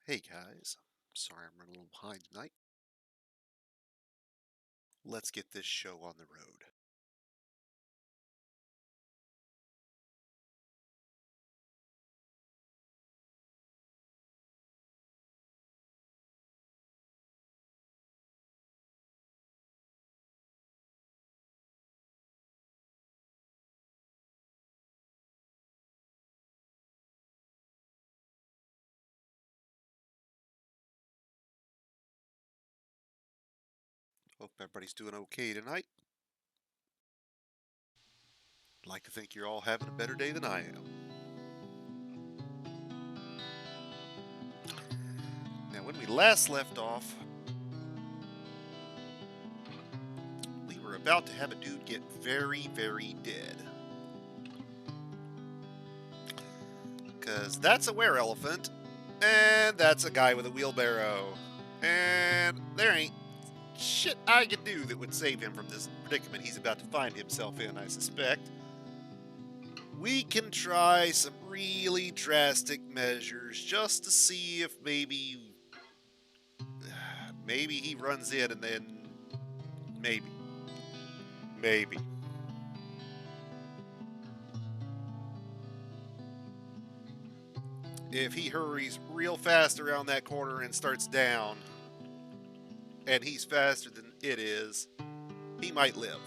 Hey guys, sorry I'm running a little behind tonight. Let's get this show on the road. Hope everybody's doing okay tonight. I'd like to think you're all having a better day than I am. Now, when we last left off, we were about to have a dude get very, very dead. Because that's a were-elephant, and that's a guy with a wheelbarrow. And there ain't shit I can do that would save him from this predicament he's about to find himself in, I suspect. We can try some really drastic measures just to see if maybe he runs in and then maybe. If he hurries real fast around that corner and starts down, and he's faster than it is, he might live.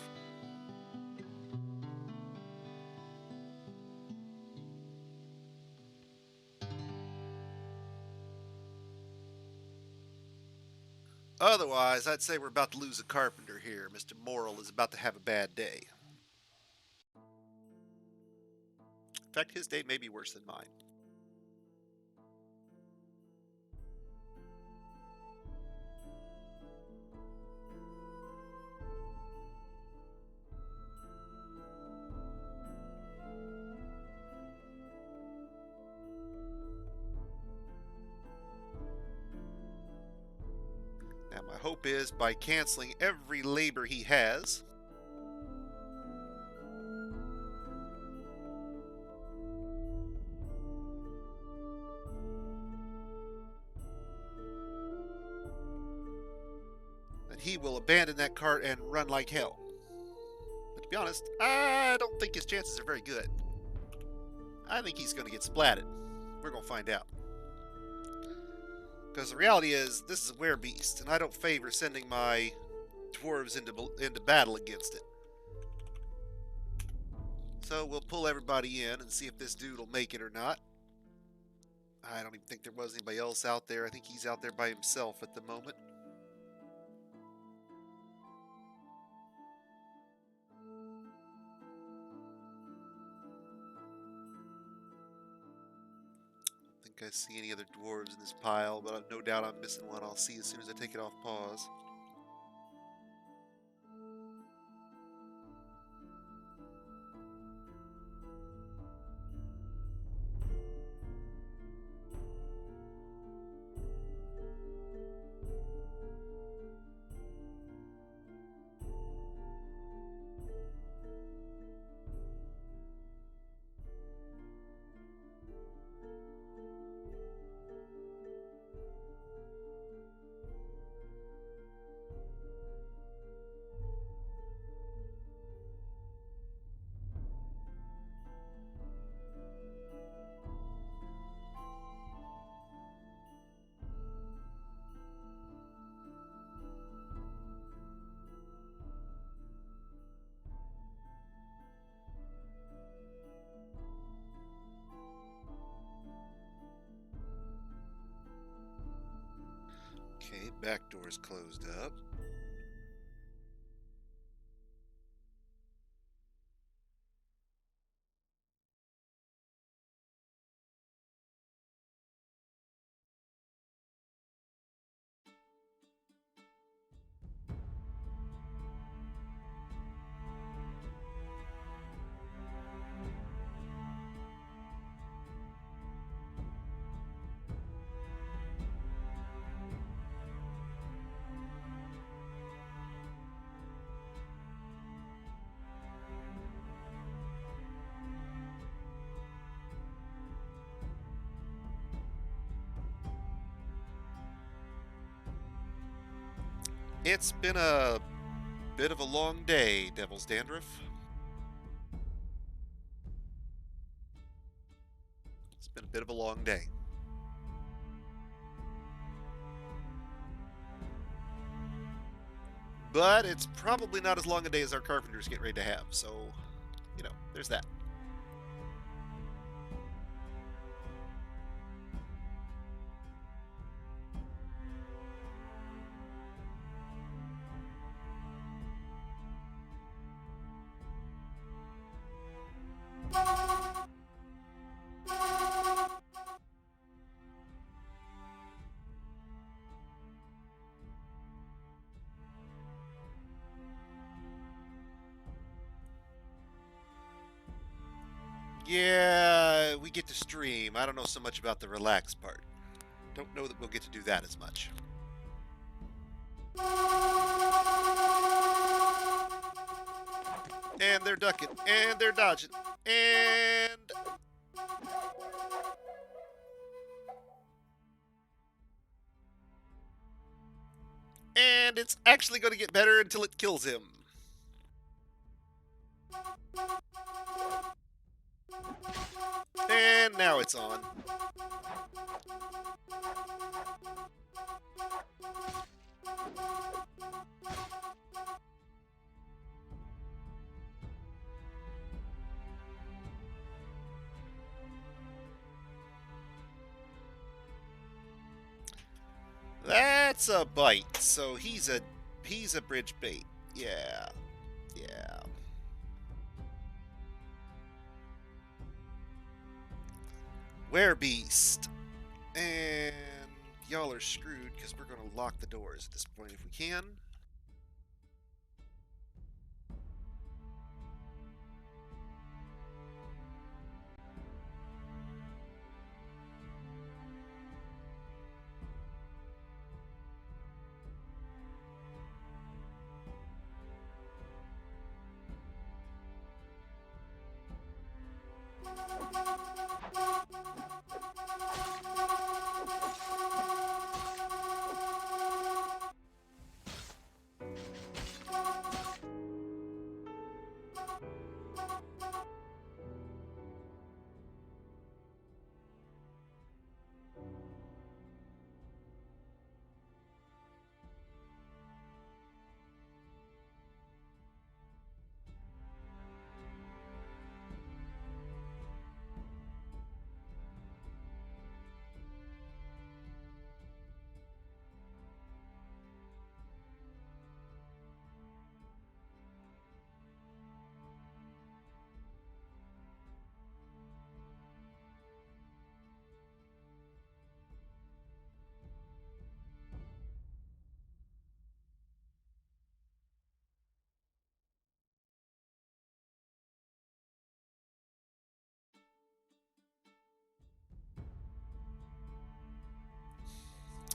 Otherwise, I'd say we're about to lose a carpenter here. Mr. Morrill is about to have a bad day. In fact, his day may be worse than mine. Now, my hope is by canceling every labor he has, that he will abandon that cart and run like hell. But to be honest, I don't think his chances are very good. I think he's going to get splatted. We're going to find out. Because the reality is, this is a werebeast, and I don't favor sending my dwarves into battle against it. So we'll pull everybody in and see if this dude will make it or not. I don't even think there was anybody else out there. I think he's out there by himself at the moment. I don't think I see any other dwarves in this pile, but I've no doubt I'm missing one. I'll see as soon as I take it off pause. Okay, back door's closed up. It's been a bit of a long day, Devil's Dandruff. It's been a bit of a long day. But it's probably not as long a day as our carpenters get ready to have, so, you know, there's that. Yeah, we get to stream. I don't know so much about the relax part. Don't know that we'll get to do that as much. And they're ducking, and they're dodging, and... And it's actually going to get better until it kills him. And now it's on. That's a bite. So he's a bridge bait. Yeah. Yeah. Werebeast. And y'all are screwed because we're going to lock the doors at this point if we can.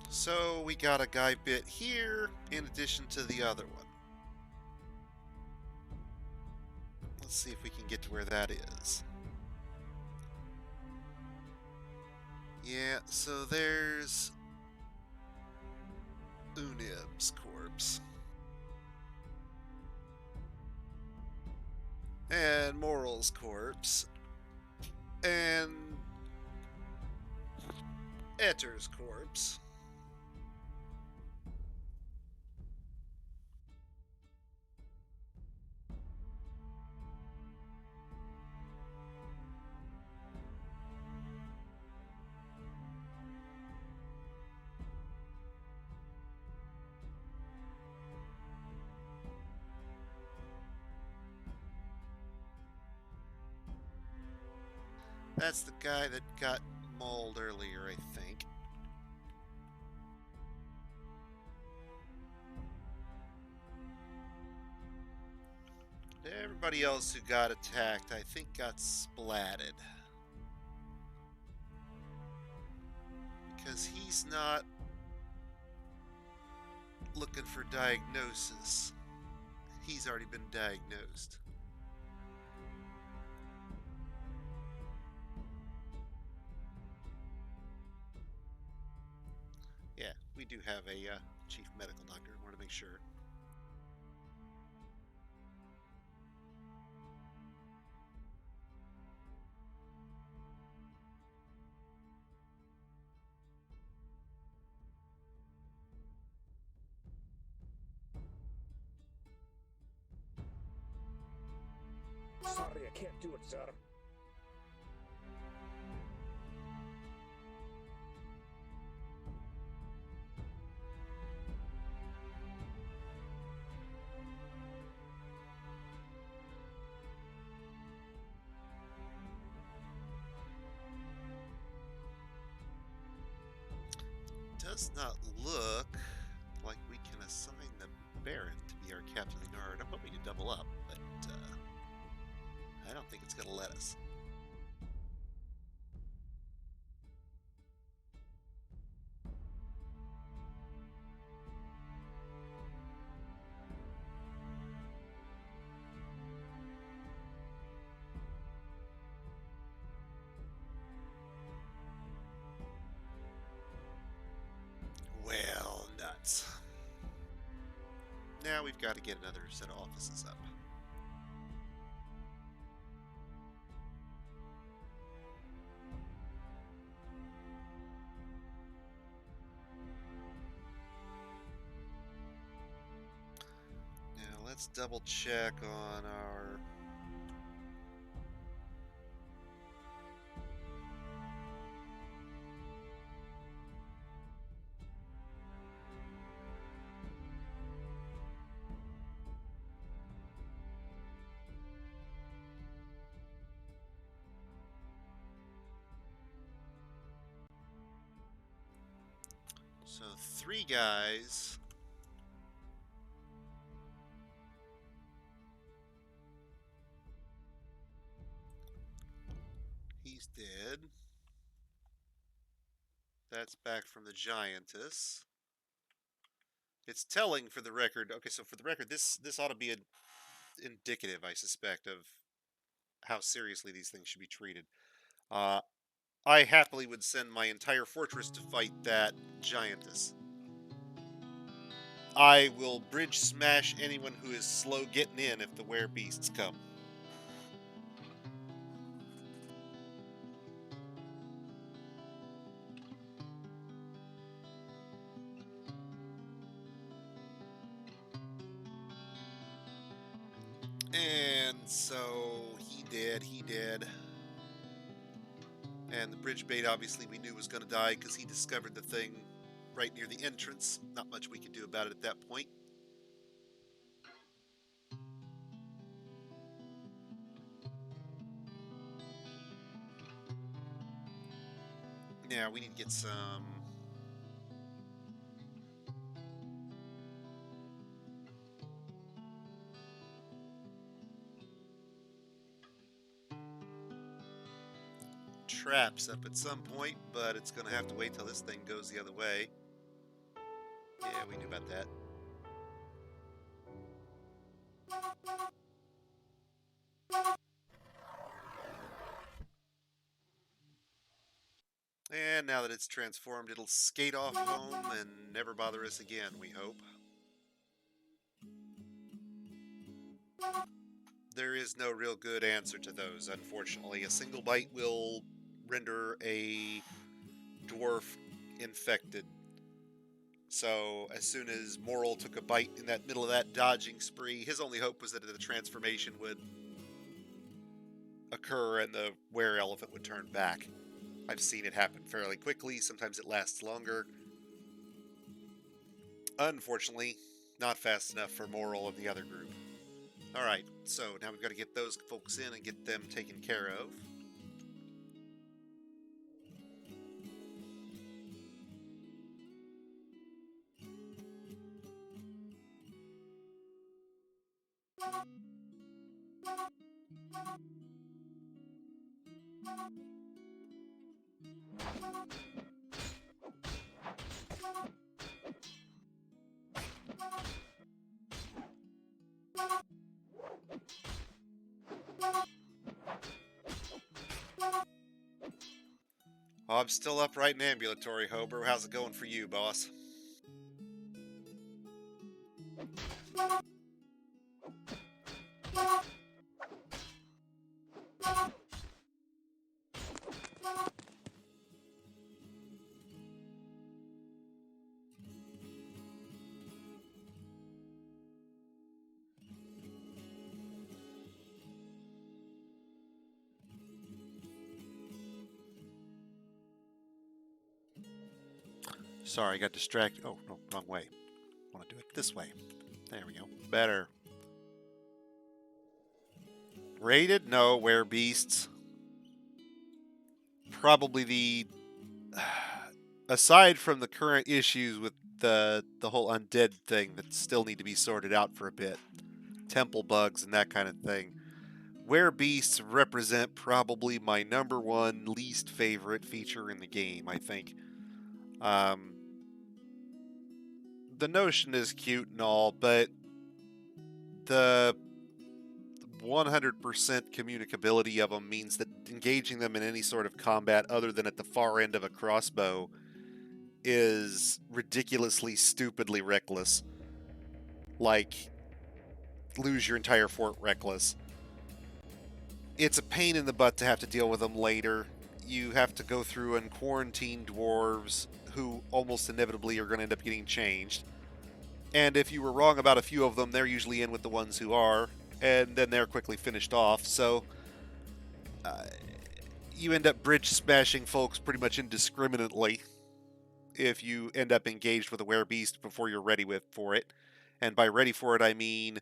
So we got a guy bit here in addition to the other one. Let's see if we can get to where that is. Yeah, so there's Unib's corpse. And Moral's corpse. And Etter's corpse. That's the guy that got mauled earlier, I think. Everybody else who got attacked, I think, got splatted. Because he's not looking for diagnosis. He's already been diagnosed. Yeah, we do have a Chief medical doctor. I want to make sure. Sorry, I can't do it, sir. Does not look like we can assign the Baron to be our captain of the guard. I'm hoping to double up, but I don't think it's going to let us. Well, nuts. Now we've got to get another set of offices up. Now let's double check on our... So 3 guys. He's dead. That's back from the Giantess. It's telling for the record. Okay, so for the record, this ought to be indicative, I suspect, of how seriously these things should be treated. I happily would send my entire fortress to fight that Giantess. I will bridge smash anyone who is slow getting in if the werebeasts come. And so he did. And the bridge bait, obviously, we knew was going to die because he discovered the thing right near the entrance. Not much we could do about it at that point. Yeah, we need to get some... traps up at some point, but it's going to have to wait till this thing goes the other way. Yeah, we knew about that. And now that it's transformed, it'll skate off home and never bother us again, we hope. There is no real good answer to those, unfortunately. A single bite will render a dwarf infected. So as soon as Moral took a bite in that middle of that dodging spree, his only hope was that the transformation would occur and the were-elephant would turn back. I've seen it happen fairly quickly. Sometimes it lasts longer. Unfortunately, not fast enough for Moral and the other group. Alright, so now we've got to get those folks in and get them taken care of. Oh, I'm still upright and ambulatory, Hober. How's it going for you, boss? Sorry, I got distracted. Oh, no, wrong way. I want to do it this way. There we go. Better. Rated? No. Beasts. Probably the... Aside from the current issues with the whole undead thing that still need to be sorted out for a bit, temple bugs and that kind of thing, beasts represent probably my number one least favorite feature in the game, I think. Um, the notion is cute and all, but the 100% communicability of them means that engaging them in any sort of combat other than at the far end of a crossbow is ridiculously, stupidly reckless. Like, lose your entire fort reckless. It's a pain in the butt to have to deal with them later. You have to go through and quarantine dwarves who almost inevitably are going to end up getting changed. And if you were wrong about a few of them, they're usually in with the ones who are, and then they're quickly finished off. So you end up bridge smashing folks pretty much indiscriminately if you end up engaged with a werebeast before you're ready for it. And by ready for it, I mean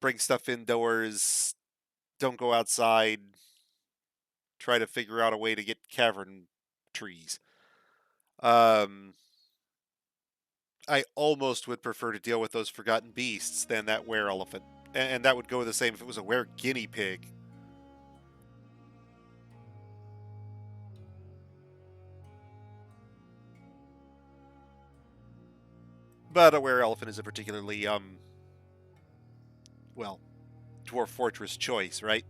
bring stuff indoors, don't go outside, try to figure out a way to get cavern trees. I almost would prefer to deal with those forgotten beasts than that were elephant. And that would go the same if it was a were guinea pig. But a were elephant is a particularly, well, dwarf fortress choice, right?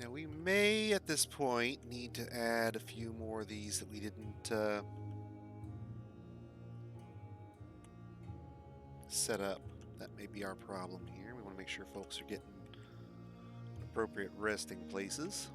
Now we may, at this point, need to add a few more of these that we didn't set up. That may be our problem here. We want to make sure folks are getting appropriate resting places.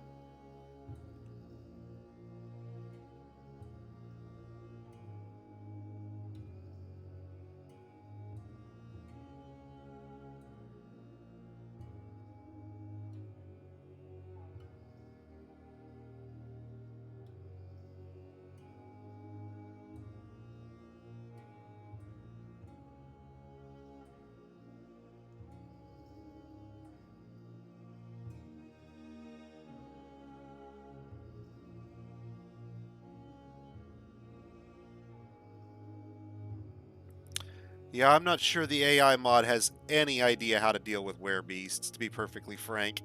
Yeah, I'm not sure the AI mod has any idea how to deal with werebeasts, to be perfectly frank.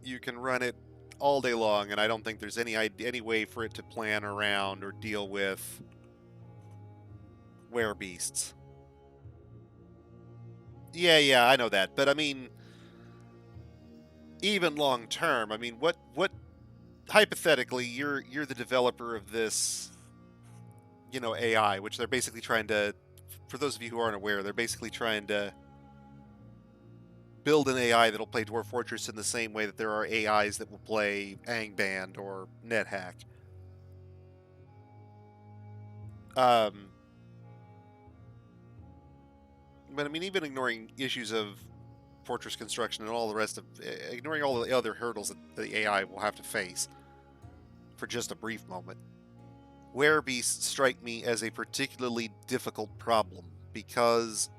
You can run it all day long, and I don't think there's any way for it to plan around or deal with werebeasts. Yeah, I know that, but I mean, even long term, I mean, what hypothetically, you're the developer of this, AI, which they're basically trying to. For those of you who aren't aware, they're basically trying to build an AI that'll play Dwarf Fortress in the same way that there are AIs that will play Angband or NetHack. Um, but I mean, even ignoring issues of fortress construction and all the rest of, ignoring all the other hurdles that the AI will have to face for just a brief moment, werebeasts strike me as a particularly difficult problem because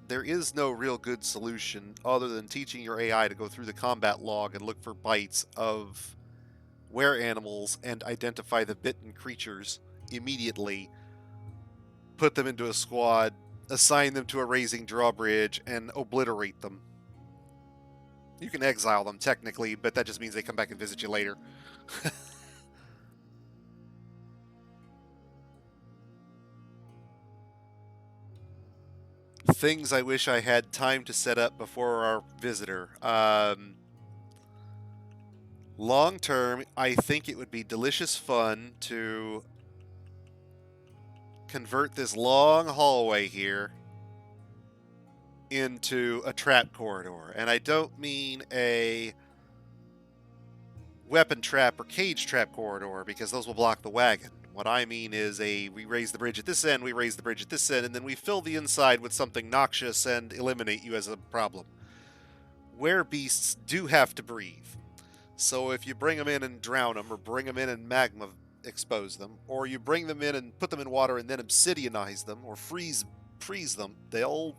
there is no real good solution other than teaching your AI to go through the combat log and look for bites of were animals and identify the bitten creatures immediately, put them into a squad, assign them to a raising drawbridge, and obliterate them. You can exile them technically, but that just means they come back and visit you later. Things I wish I had time to set up before our visitor. Long term, I think it would be delicious fun to convert this long hallway here into a trap corridor. And I don't mean a weapon trap or cage trap corridor, because those will block the wagon. What I mean is we raise the bridge at this end, we raise the bridge at this end, and then we fill the inside with something noxious and eliminate you as a problem. Werebeasts do have to breathe. So if you bring them in and drown them, or bring them in and magma expose them, or you bring them in and put them in water and then obsidianize them, or freeze them, they'll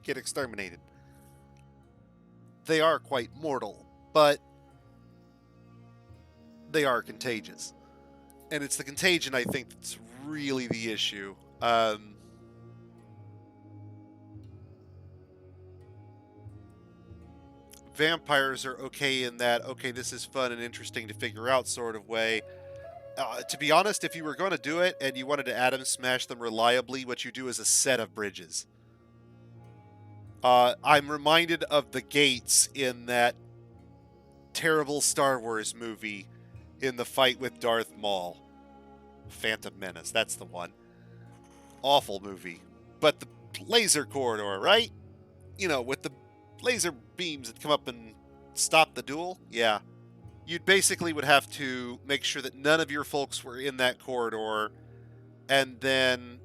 get exterminated. They are quite mortal, but they are contagious. And it's the contagion, I think, that's really the issue. Vampires are okay in that, okay, this is fun and interesting to figure out sort of way. To be honest, if you were going to do it and you wanted to atom smash them reliably, what you do is a set of bridges. I'm reminded of the gates in that terrible Star Wars movie in the fight with Darth Maul. Phantom Menace, that's the one. Awful movie. But the laser corridor, right? You know, with the laser beams that come up and stop the duel? Yeah. You basically would have to make sure that none of your folks were in that corridor, and then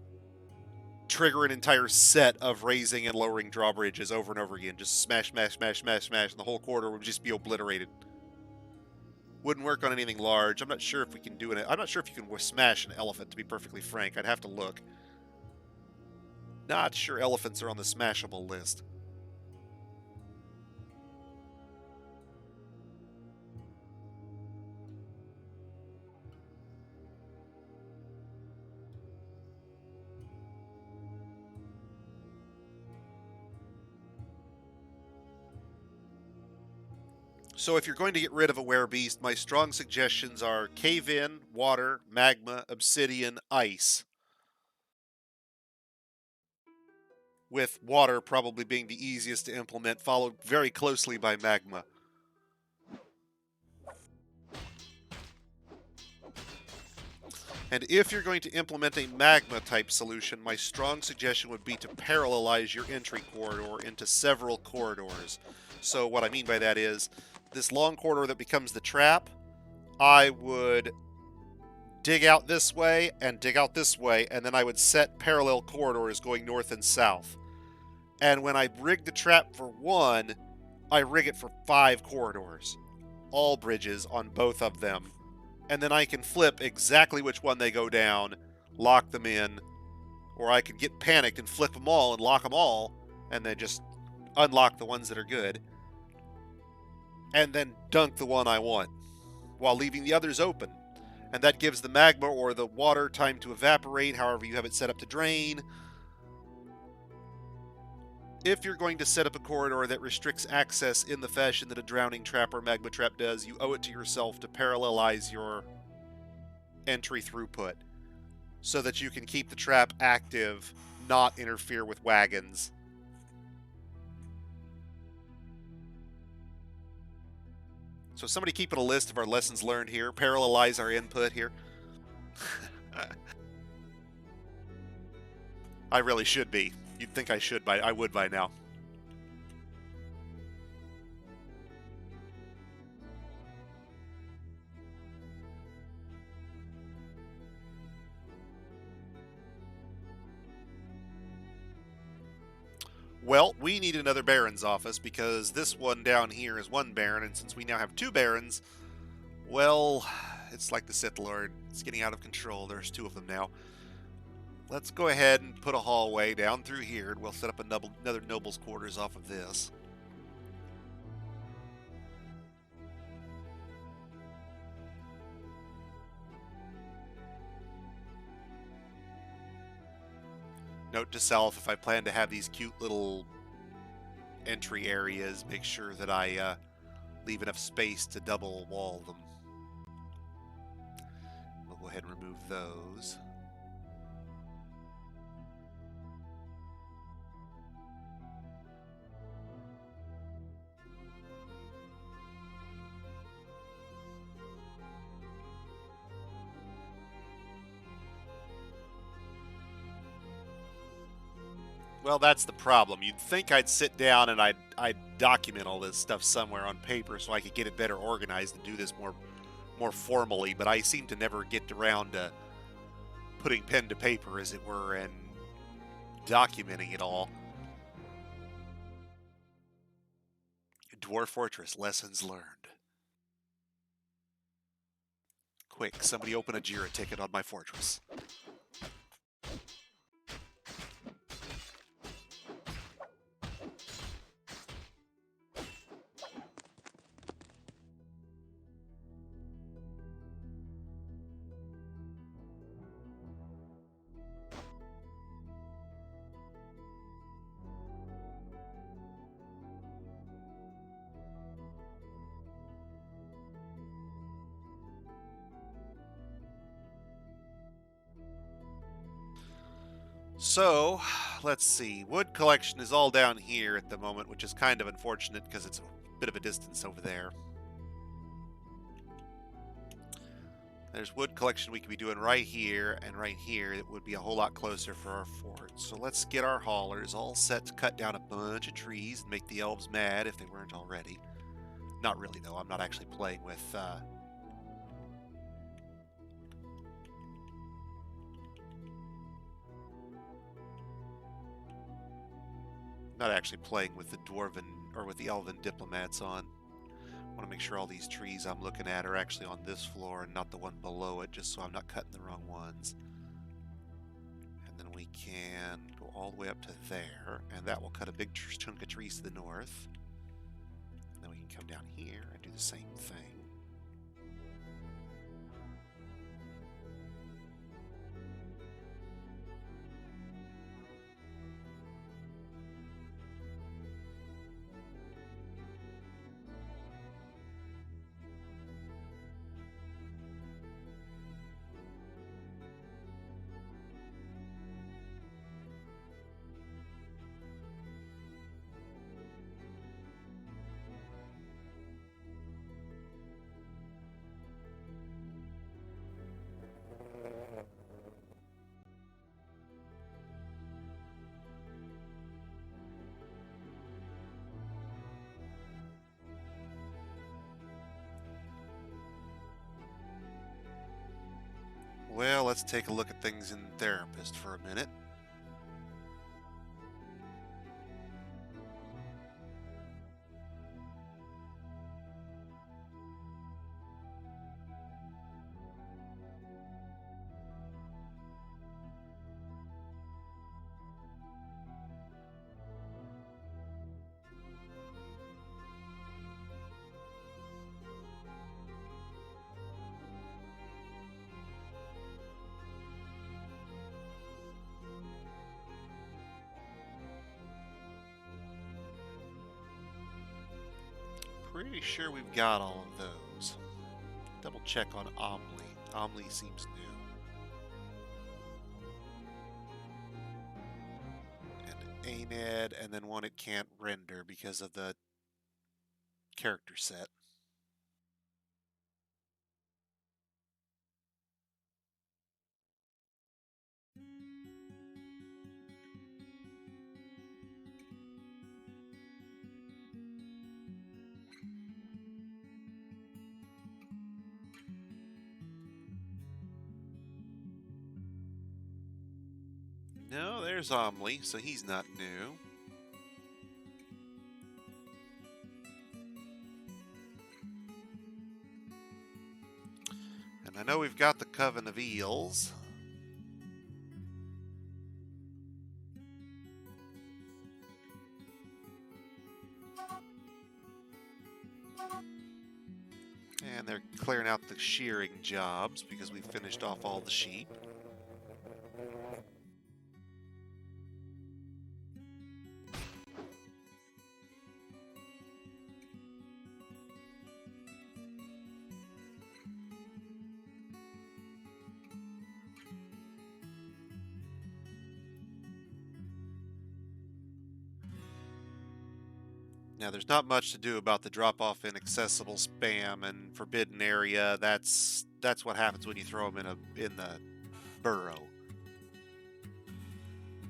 trigger an entire set of raising and lowering drawbridges over and over again. Just smash, smash, smash, smash, smash, and the whole corridor would just be obliterated. Wouldn't work on anything large. I'm not sure if we can do it. I'm not sure if you can smash an elephant, to be perfectly frank. I'd have to look. Not sure elephants are on the smashable list. So if you're going to get rid of a werebeast, my strong suggestions are cave-in, water, magma, obsidian, ice. With water probably being the easiest to implement, followed very closely by magma. And if you're going to implement a magma-type solution, my strong suggestion would be to parallelize your entry corridor into several corridors. So what I mean by that is, this long corridor that becomes the trap, I would dig out this way and dig out this way, and then I would set parallel corridors going north and south. And when I rig the trap for one, I rig it for 5 corridors. All bridges on both of them. And then I can flip exactly which one they go down, lock them in, or I can get panicked and flip them all and lock them all, and then just unlock the ones that are good, and then dunk the one I want, while leaving the others open. And that gives the magma or the water time to evaporate, however you have it set up to drain. If you're going to set up a corridor that restricts access in the fashion that a drowning trap or magma trap does, you owe it to yourself to parallelize your entry throughput so that you can keep the trap active, not interfere with wagons. So somebody keeping a list of our lessons learned here, parallelize our input here. I really should be. You'd think I should I would by now. Well, we need another Baron's office because this one down here is one Baron, and since we now have two Barons, well, it's like the Sith Lord. It's getting out of control. There's two of them now. Let's go ahead and put a hallway down through here, and we'll set up another noble's quarters off of this. Note to self, if I plan to have these cute little entry areas, make sure that I leave enough space to double wall them. We'll go ahead and remove those. Well, that's the problem. You'd think I'd sit down and I'd document all this stuff somewhere on paper so I could get it better organized and do this more formally, but I seem to never get around to putting pen to paper, as it were, and documenting it all. Dwarf Fortress, lessons learned. Quick, somebody open a Jira ticket on my fortress. So, let's see. Wood collection is all down here at the moment, which is kind of unfortunate because it's a bit of a distance over there. There's wood collection we could be doing right here and right here. It would be a whole lot closer for our fort. So let's get our haulers all set to cut down a bunch of trees and make the elves mad if they weren't already. Not really, though. I'm not actually playing with... Not actually playing with the dwarven or with the elven diplomats on. I want to make sure all these trees I'm looking at are actually on this floor and not the one below it, just so I'm not cutting the wrong ones. And then we can go all the way up to there, and that will cut a big chunk of trees to the north. And then we can come down here and do the same thing. Well, let's take a look at things in Therapist for a minute. Pretty sure we've got all of those. Double check on Omli. Omli seems new. And ANED, and then one it can't render because of the character set. No, there's Omli, so he's not new. I know we've got the Coven of Eels. And they're clearing out the shearing jobs because we finished off all the sheep. Now, there's not much to do about the drop-off inaccessible spam and forbidden area. That's what happens when you throw them in the burrow.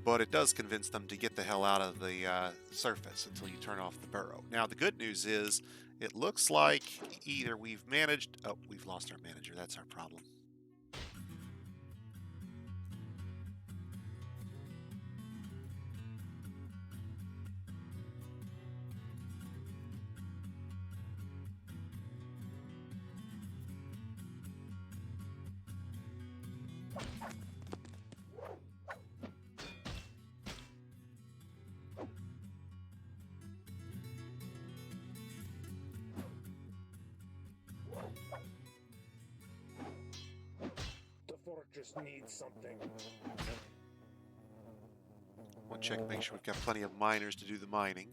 But it does convince them to get the hell out of the surface until you turn off the burrow. Now, the good news is, it looks like either we've managed... Oh, we've lost our manager. That's our problem. The fortress needs something. One check and make sure we've got plenty of miners to do the mining.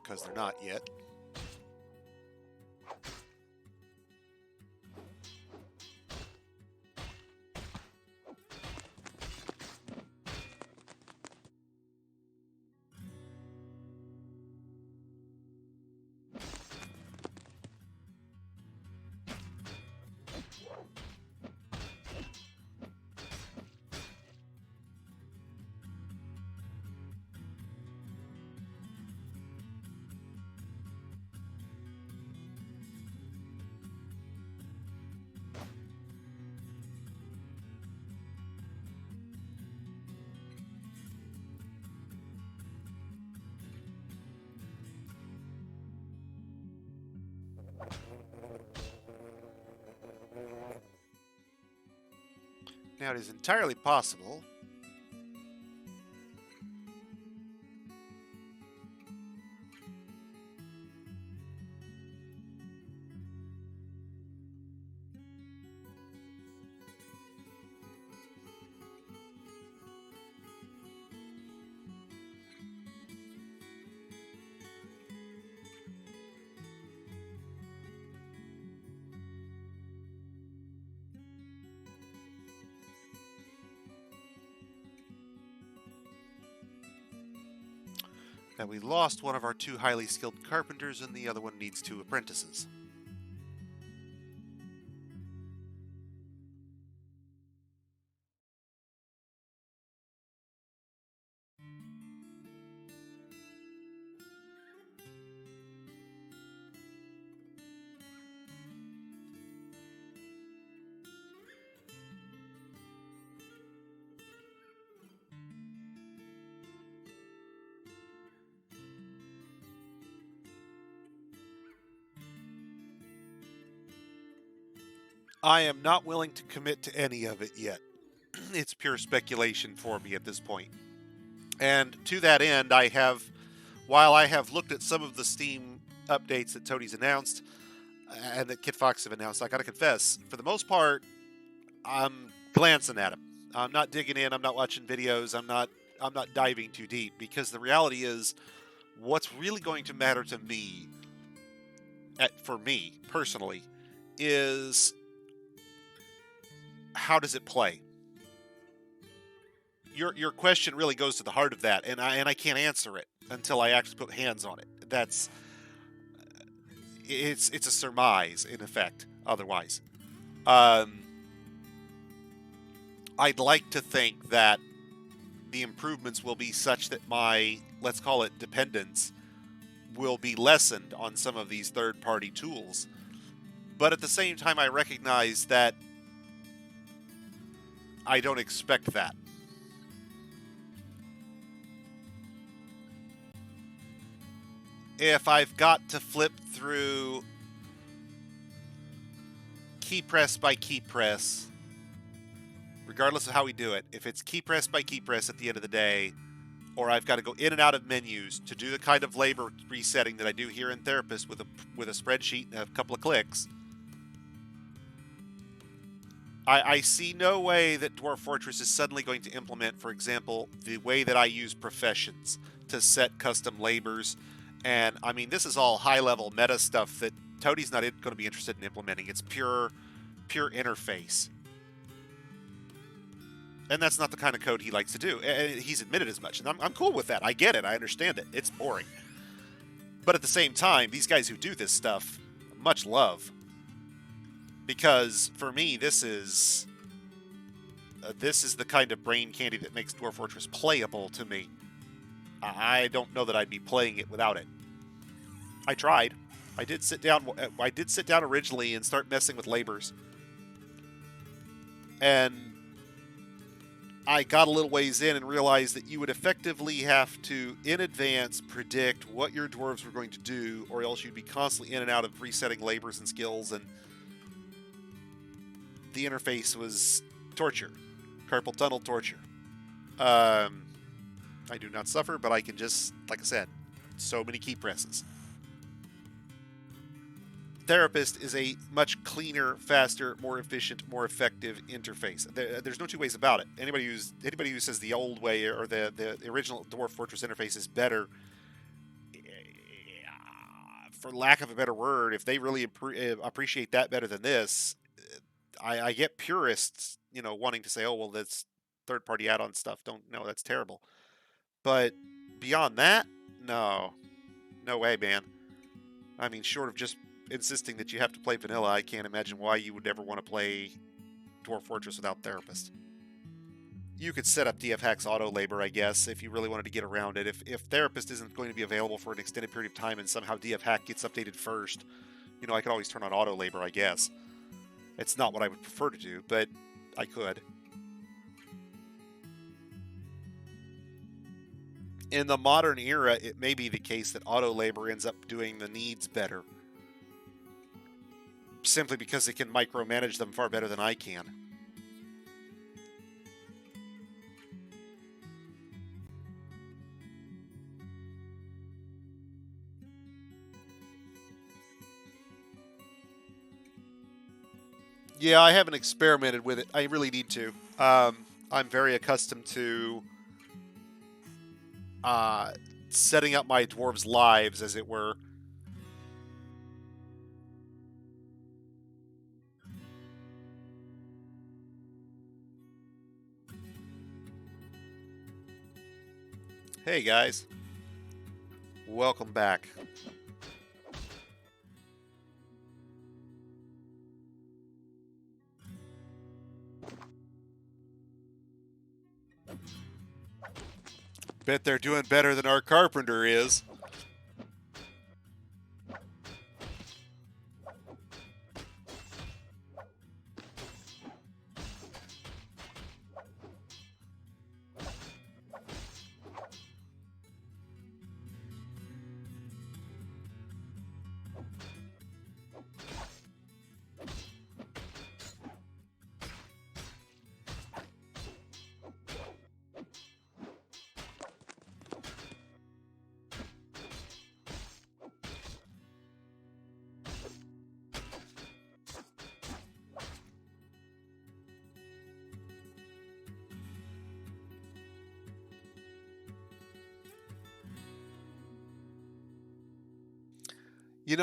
Because they're not yet. Now, it is entirely possible that we lost one of our 2 highly skilled carpenters and the other one needs 2 apprentices. I am not willing to commit to any of it yet. It's pure speculation for me at this point. And to that end, while I have looked at some of the Steam updates that Tony's announced and that Kit Fox have announced, I gotta confess, for the most part, I'm glancing at them. I'm not digging in. I'm not watching videos. I'm not diving too deep, because the reality is, what's really going to matter to me, for me personally, is how does it play? Your question really goes to the heart of that, and I can't answer it until I actually put hands on it. It's a surmise in effect. Otherwise, I'd like to think that the improvements will be such that my, let's call it, dependence will be lessened on some of these third-party tools. But at the same time, I recognize that I don't expect that. If I've got to flip through key press by key press, regardless of how we do it, if it's key press by key press at the end of the day, or I've got to go in and out of menus to do the kind of labor resetting that I do here in Therapist with a spreadsheet and a couple of clicks, I see no way that Dwarf Fortress is suddenly going to implement, for example, the way that I use professions to set custom labors. And I mean, this is all high-level meta stuff that Toadie's not going to be interested in implementing. It's pure interface. And that's not the kind of code he likes to do. And he's admitted as much. And I'm cool with that. I get it. I understand it. It's boring. But at the same time, these guys who do this stuff, much love. Because for me, this is the kind of brain candy that makes Dwarf Fortress playable to me. I don't know that I'd be playing it without it. I tried. I did sit down originally and start messing with labors. And I got a little ways in and realized that you would effectively have to, in advance, predict what your dwarves were going to do, or else you'd be constantly in and out of resetting labors and skills, and the interface was torture. Carpal tunnel torture. I do not suffer, but I can just, like I said, so many key presses. Therapist is a much cleaner, faster, more efficient, more effective interface. There's no two ways about it. Anybody who says the old way or the original Dwarf Fortress interface is better, for lack of a better word, if they really appreciate that better than this, I get purists, wanting to say, oh, well, that's third-party add-on stuff. No, that's terrible. But beyond that, no way, man. I mean, short of just insisting that you have to play vanilla, I can't imagine why you would ever want to play Dwarf Fortress without Therapist. You could set up DF Hack's auto labor, I guess, if you really wanted to get around it. If Therapist isn't going to be available for an extended period of time and somehow DF Hack gets updated first, I could always turn on auto labor, I guess. It's not what I would prefer to do, but I could. In the modern era, it may be the case that auto labor ends up doing the needs better, simply because it can micromanage them far better than I can. Yeah, I haven't experimented with it. I really need to. I'm very accustomed to setting up my dwarves' lives, as it were. Hey guys, welcome back. Bet they're doing better than our carpenter is.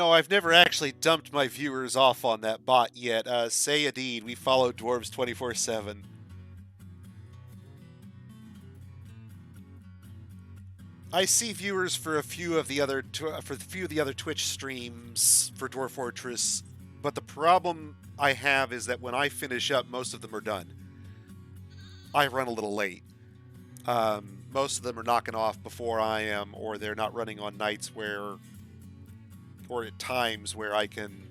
I've never actually dumped my viewers off on that bot yet. Say a deed. We follow dwarves 24/7. I see viewers for a few of the other Twitch streams for Dwarf Fortress, but the problem I have is that when I finish up, most of them are done. I run a little late. Most of them are knocking off before I am, or they're not running on nights or at times where I can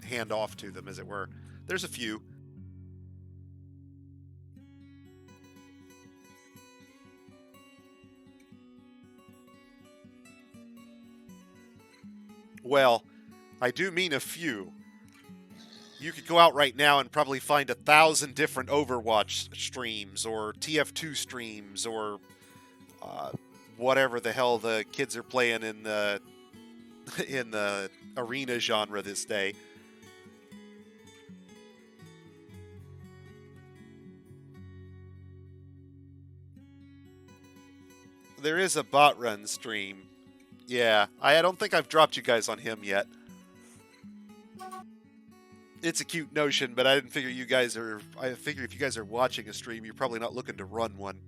hand off to them, as it were. There's a few. Well, I do mean a few. You could go out right now and probably find 1,000 different Overwatch streams or TF2 streams or whatever the hell the kids are playing in the in the arena genre this day. There is a bot run stream. Yeah, I don't think I've dropped you guys on him yet. It's a cute notion, but I didn't figure you guys are. I figure if you guys are watching a stream, you're probably not looking to run one.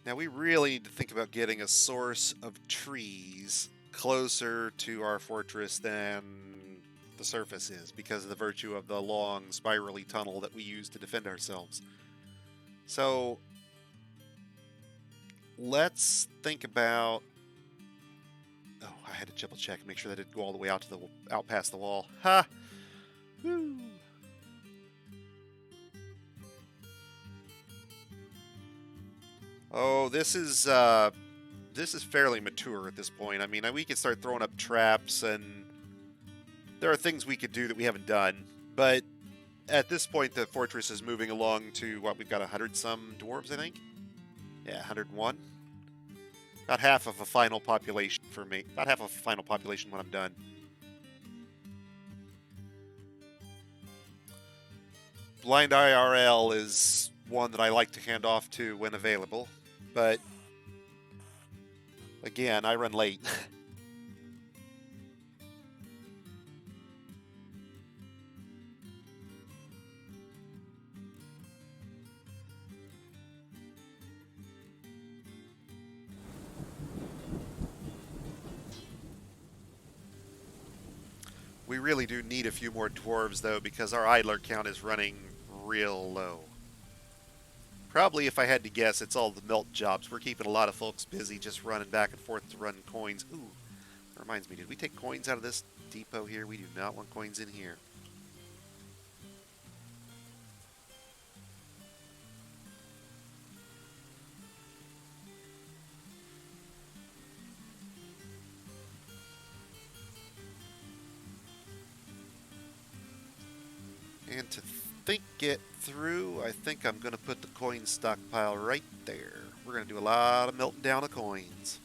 Now we really need to think about getting a source of trees closer to our fortress than the surface is because of the virtue of the long spirally tunnel that we use to defend ourselves. So let's think about. Oh, I had to triple check and make sure that didn't go all the way out past the wall. Ha! Woo! Oh, this is fairly mature at this point. I mean, we could start throwing up traps, and there are things we could do that we haven't done. But at this point, the fortress is moving along to what we've got 100-some dwarves, I think. Yeah, 101. About half of a final population for me. About half of a final population when I'm done. Blind IRL is one that I like to hand off to when available, but again, I run late. We really do need a few more dwarves, though, because our idler count is running real low. Probably, if I had to guess, it's all the melt jobs. We're keeping a lot of folks busy just running back and forth to run coins. Ooh, that reminds me, did we take coins out of this depot here? We do not want coins in here. And to think it through, I think I'm going to put the coin stockpile right there. We're going to do a lot of melting down of coins.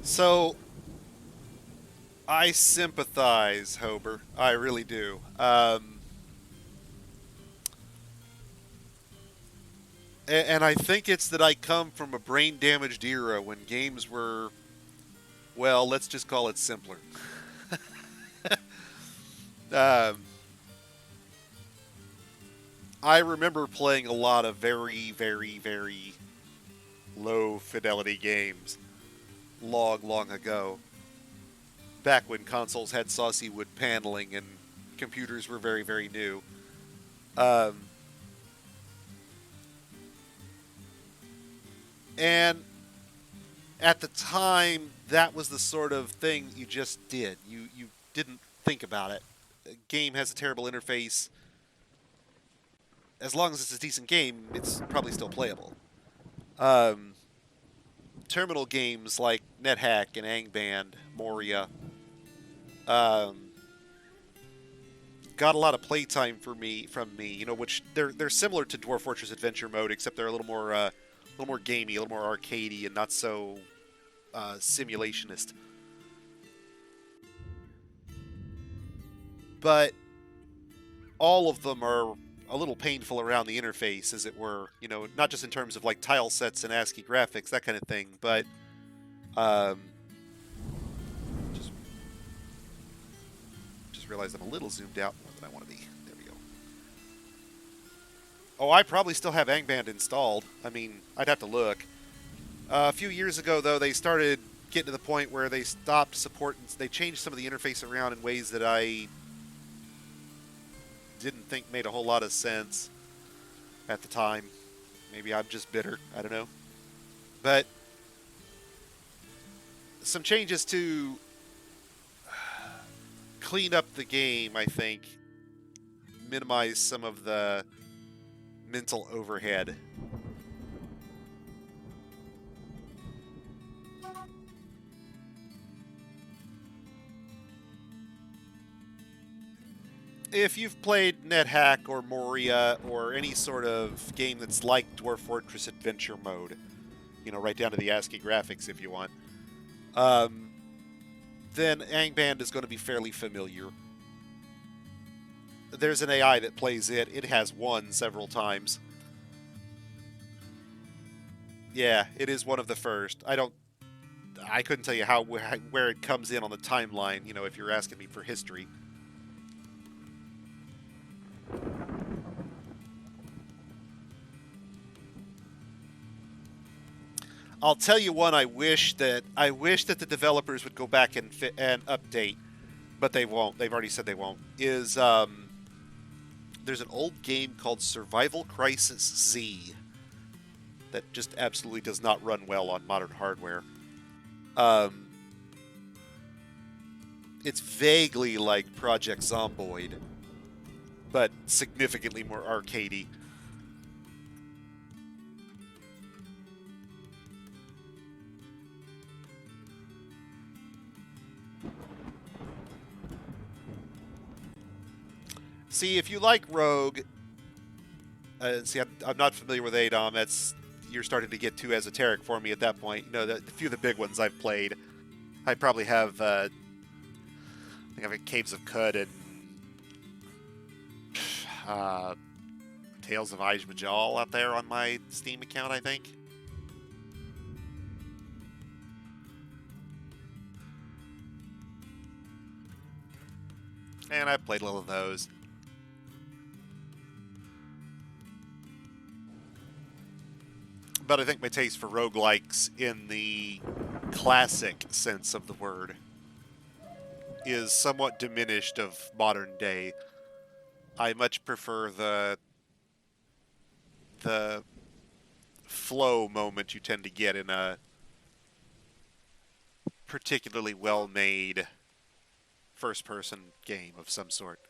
So, I sympathize, Hober. I really do. And I think it's that I come from a brain-damaged era when games were, well, let's just call it simpler. I remember playing a lot of very, very, very low-fidelity games long ago. Back when consoles had saucy wood paneling and computers were very, very new. And at the time, that was the sort of thing you just did. You didn't think about it. A game has a terrible interface. As long as it's a decent game, it's probably still playable. Terminal games like NetHack and Angband, Moria, got a lot of playtime from me. You know, which they're similar to Dwarf Fortress Adventure Mode, except they're a little more gamey, a little more arcadey, and not so simulationist. But all of them are a little painful around the interface, as it were. You know, not just in terms of like tile sets and ASCII graphics, that kind of thing, but just realized I'm a little zoomed out more than I want to be. There we go. Oh, I probably still have Angband installed. I mean, I'd have to look. A few years ago, though, they started getting to the point where they stopped supporting. They changed some of the interface around in ways that I didn't think made a whole lot of sense at the time. Maybe I'm just bitter. I don't know. But some changes to clean up the game, I think, minimize some of the mental overhead. If you've played NetHack or Moria or any sort of game that's like Dwarf Fortress Adventure Mode, you know, right down to the ASCII graphics if you want, then Angband is going to be fairly familiar. There's an AI that plays it. It has won several times. Yeah, it is one of the first. I couldn't tell you where it comes in on the timeline, you know, if you're asking me for history. I'll tell you one I wish that the developers would go back and update, but they won't. They've already said they won't. Is there's an old game called Survival Crisis Z that just absolutely does not run well on modern hardware. It's vaguely like Project Zomboid, but significantly more arcadey. See, if you like Rogue, see, I'm not familiar with ADOM. You're starting to get too esoteric for me at that point. You know, the few of the big ones I've played, I probably have. I think I've got Caves of Cud and Tales of Ij Majal out there on my Steam account, I think. And I played a little of those. But I think my taste for roguelikes in the classic sense of the word is somewhat diminished of modern day. I much prefer the flow moment you tend to get in a particularly well-made first-person game of some sort.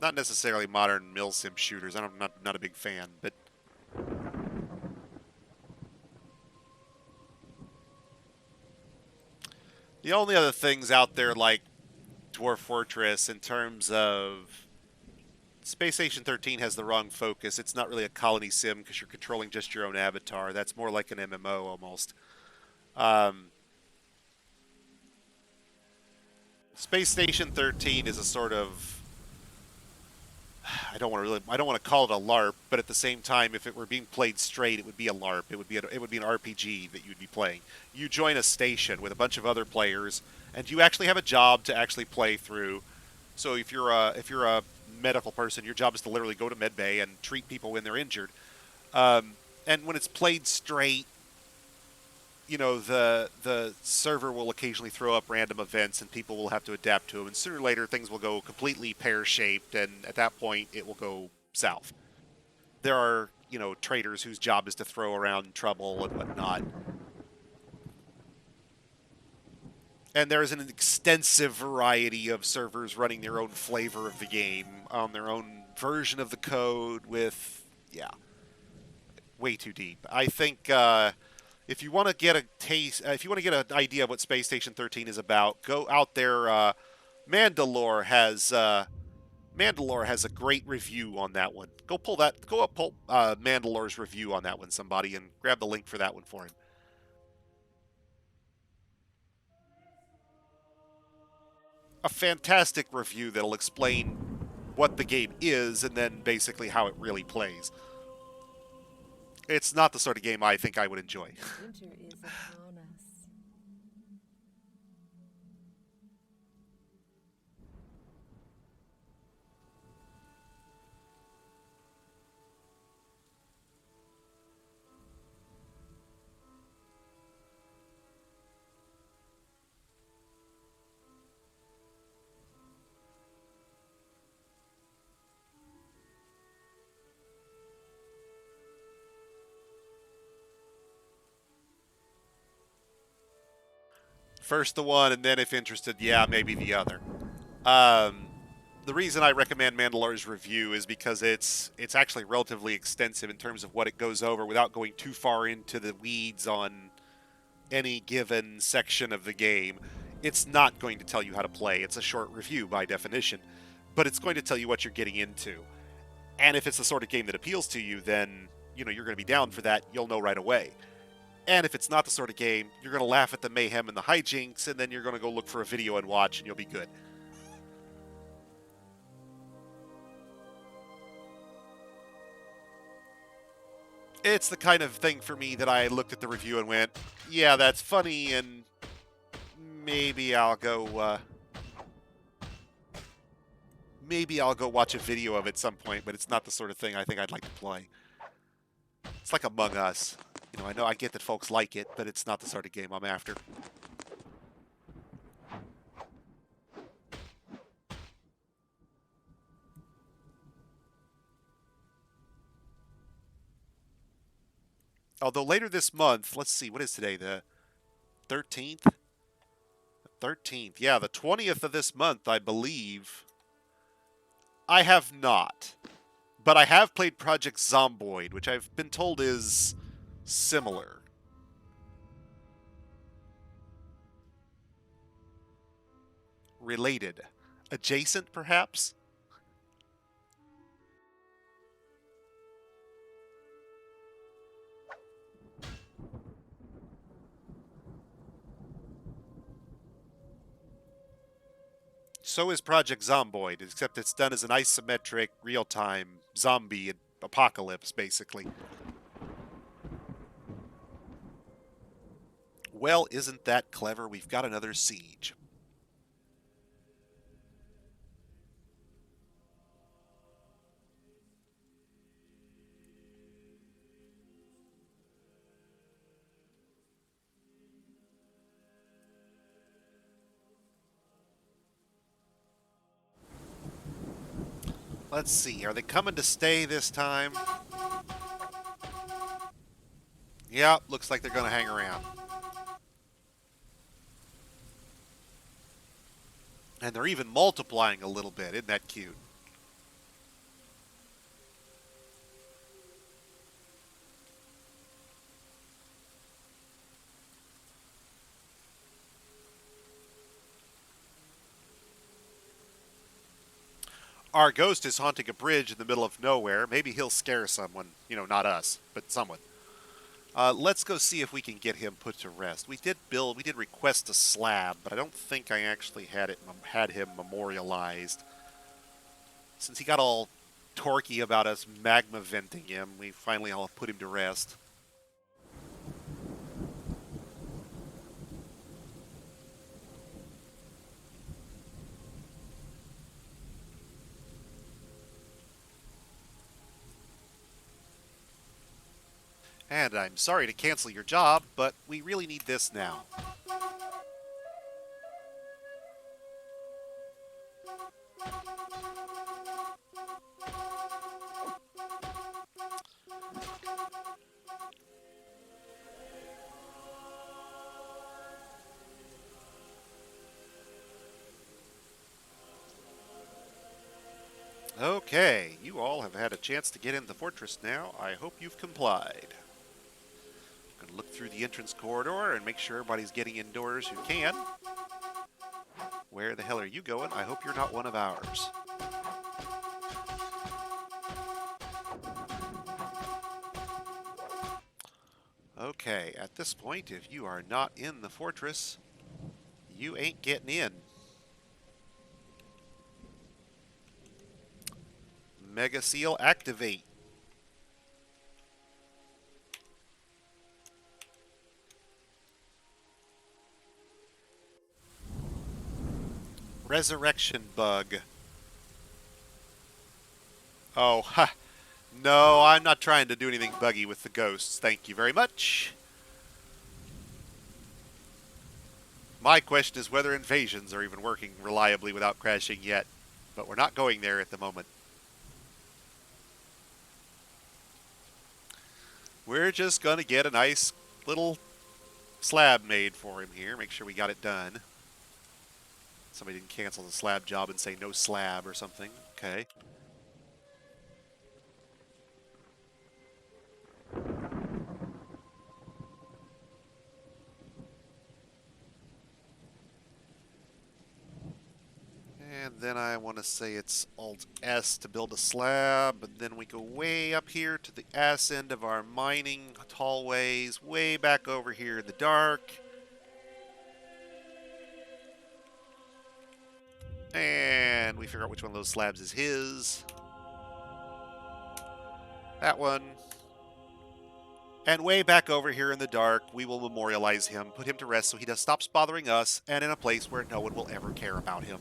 Not necessarily modern milsim shooters. I'm not a big fan, but the only other things out there like Dwarf Fortress in terms of Space Station 13 has the wrong focus. It's not really a colony sim because you're controlling just your own avatar. That's more like an MMO almost. Space Station 13 is a sort of I don't want to call it a LARP, but at the same time, if it were being played straight, it would be a LARP. It would be an RPG that you'd be playing. You join a station with a bunch of other players, and you actually have a job to actually play through. So if you're a medical person, your job is to literally go to medbay and treat people when they're injured. And when it's played straight, you know, the server will occasionally throw up random events and people will have to adapt to them. And sooner or later, things will go completely pear-shaped, and at that point, it will go south. There are, you know, traders whose job is to throw around trouble and whatnot. And there is an extensive variety of servers running their own flavor of the game on their own version of the code with, yeah, way too deep. I think if you want to get a taste, if you want to get an idea of what Space Station 13 is about, go out there. Mandalore has a great review on that one. Go pull Mandalore's review on that one, somebody, and grab the link for that one for him. A fantastic review that'll explain what the game is and then basically how it really plays. It's not the sort of game I think I would enjoy. Winter is upon us. First the one, and then if interested, yeah, maybe the other. The reason I recommend Mandalore's review is because it's actually relatively extensive in terms of what it goes over without going too far into the weeds on any given section of the game. It's not going to tell you how to play. It's a short review by definition, but it's going to tell you what you're getting into. And if it's the sort of game that appeals to you, then you're going to be down for that. You'll know right away. And if it's not the sort of game, you're going to laugh at the mayhem and the hijinks, and then you're going to go look for a video and watch, and you'll be good. It's the kind of thing for me that I looked at the review and went, yeah, that's funny, and maybe I'll go watch a video of it at some point, but it's not the sort of thing I think I'd like to play. It's like Among Us. I know I get that folks like it, but it's not the sort of game I'm after. Although later this month, let's see, what is today? The 13th? The 13th. Yeah, the 20th of this month, I believe. I have not. But I have played Project Zomboid, which I've been told is similar. Related. Adjacent, perhaps? So is Project Zomboid, except it's done as an isometric, real-time zombie apocalypse, basically. Well, isn't that clever? We've got another siege. Let's see, are they coming to stay this time? Yeah, looks like they're going to hang around. And they're even multiplying a little bit. Isn't that cute? Our ghost is haunting a bridge in the middle of nowhere. Maybe he'll scare someone. Not us, but someone. Let's go see if we can get him put to rest. We did request a slab, but I don't think I actually had him memorialized. Since he got all torquey about us magma venting him, we finally all put him to rest. And I'm sorry to cancel your job, but we really need this now. Okay, you all have had a chance to get in the fortress now. I hope you've complied. I'm going to look through the entrance corridor and make sure everybody's getting indoors who can. Where the hell are you going? I hope you're not one of ours. Okay, at this point, if you are not in the fortress, you ain't getting in. Mega Seal activate. Resurrection bug. Oh, ha. No, I'm not trying to do anything buggy with the ghosts. Thank you very much. My question is whether invasions are even working reliably without crashing yet. But we're not going there at the moment. We're just going to get a nice little slab made for him here. Make sure we got it done. Somebody didn't cancel the slab job and say no slab or something. Okay. And then I want to say it's Alt-S to build a slab, and then we go way up here to the ass end of our mining hallways, way back over here in the dark. And we figure out which one of those slabs is his. That one. And way back over here in the dark, we will memorialize him, put him to rest so he stops bothering us, and in a place where no one will ever care about him.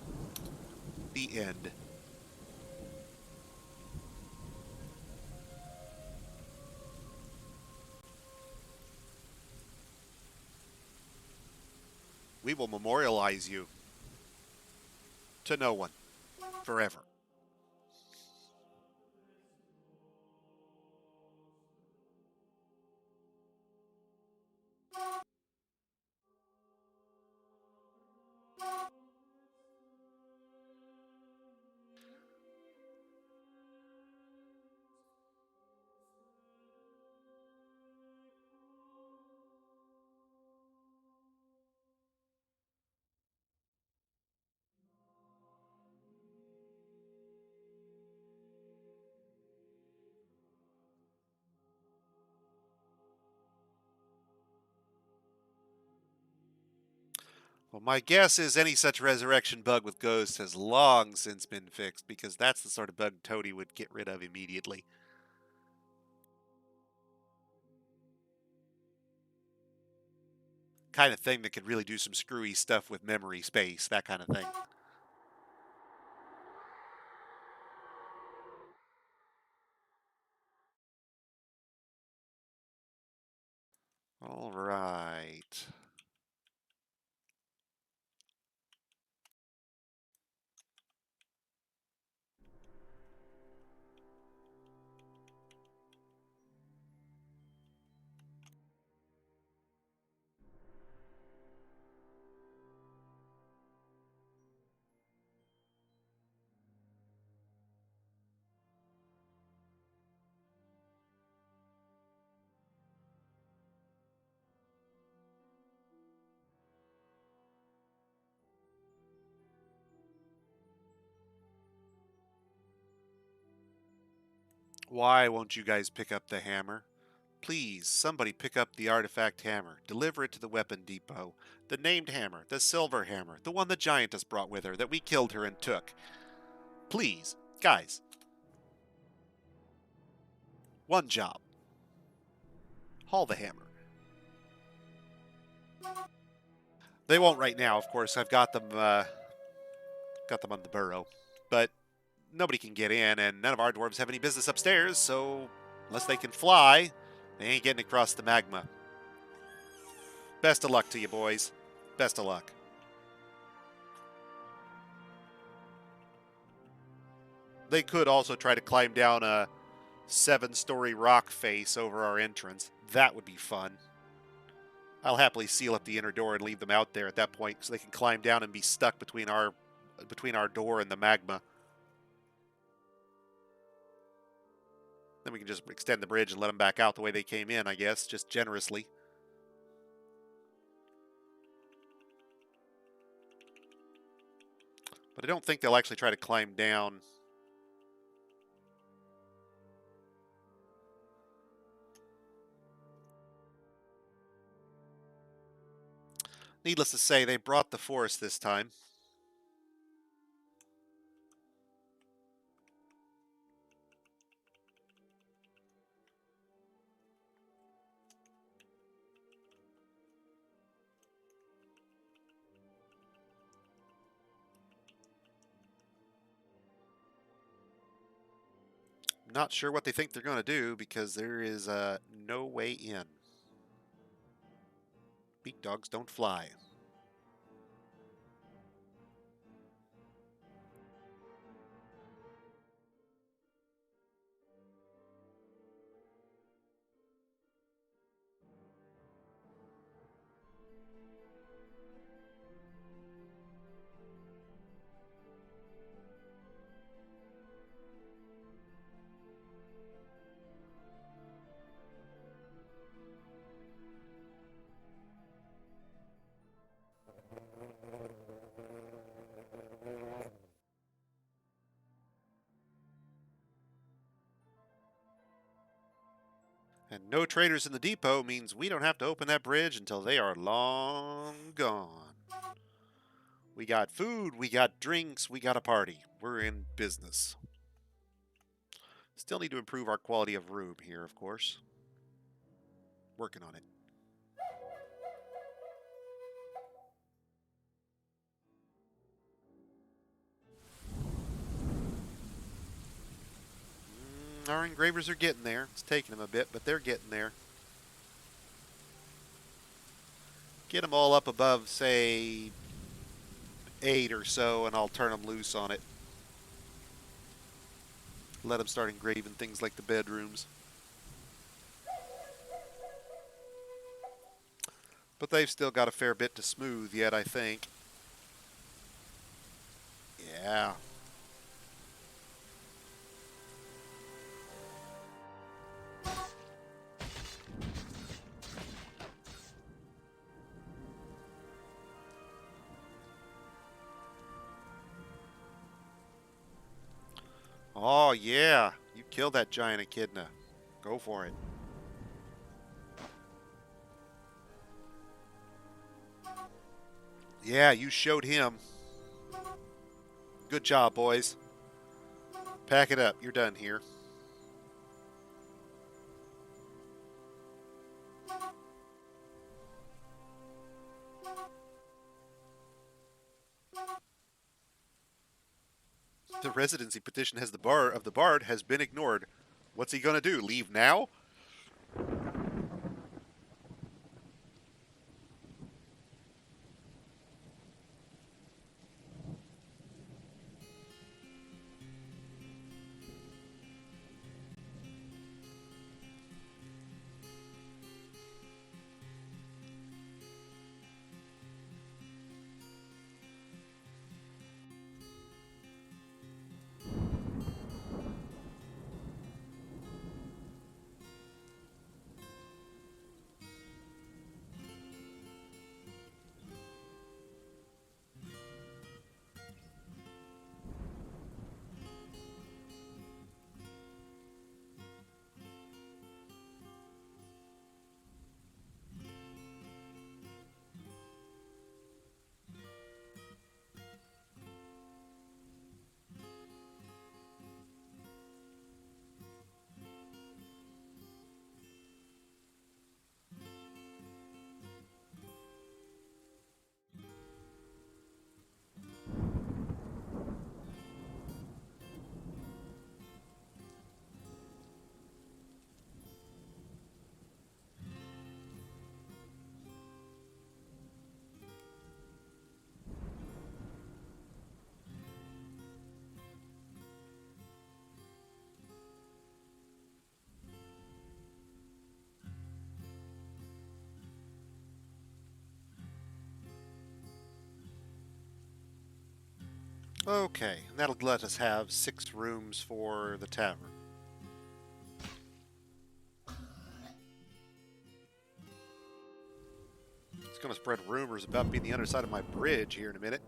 The end. We will memorialize you to no one forever. Well, my guess is any such resurrection bug with ghosts has long since been fixed, because that's the sort of bug Toady would get rid of immediately. Kind of thing that could really do some screwy stuff with memory space, that kind of thing. All right. Why won't you guys pick up the hammer? Please, somebody pick up the artifact hammer. Deliver it to the weapon depot. The named hammer, the silver hammer, the one the giantess brought with her that we killed her and took. Please, guys. One job. Haul the hammer. They won't right now, of course. I've got them on the burrow. But nobody can get in, and none of our dwarves have any business upstairs, so unless they can fly, they ain't getting across the magma. Best of luck to you, boys. Best of luck. They could also try to climb down a 7-story rock face over our entrance. That would be fun. I'll happily seal up the inner door and leave them out there at that point so they can climb down and be stuck between our door and the magma. Then we can just extend the bridge and let them back out the way they came in, I guess, just generously. But I don't think they'll actually try to climb down. Needless to say, they brought the force this time. Not sure what they think they're going to do because there is no way in. Beak dogs don't fly. And no traders in the depot means we don't have to open that bridge until they are long gone. We got food, we got drinks, we got a party. We're in business. Still need to improve our quality of room here, of course. Working on it. Our engravers are getting there. It's taking them a bit, but they're getting there. Get them all up above, say, 8 or so, and I'll turn them loose on it. Let them start engraving things like the bedrooms. But they've still got a fair bit to smooth yet, I think. Yeah. Oh, yeah. You killed that giant echidna. Go for it. Yeah, you showed him. Good job, boys. Pack it up. You're done here. The residency petition has the bard has been ignored. What's he gonna do? Leave now? Okay, that'll let us have 6 rooms for the tavern. It's gonna spread rumors about being the underside of my bridge here in a minute.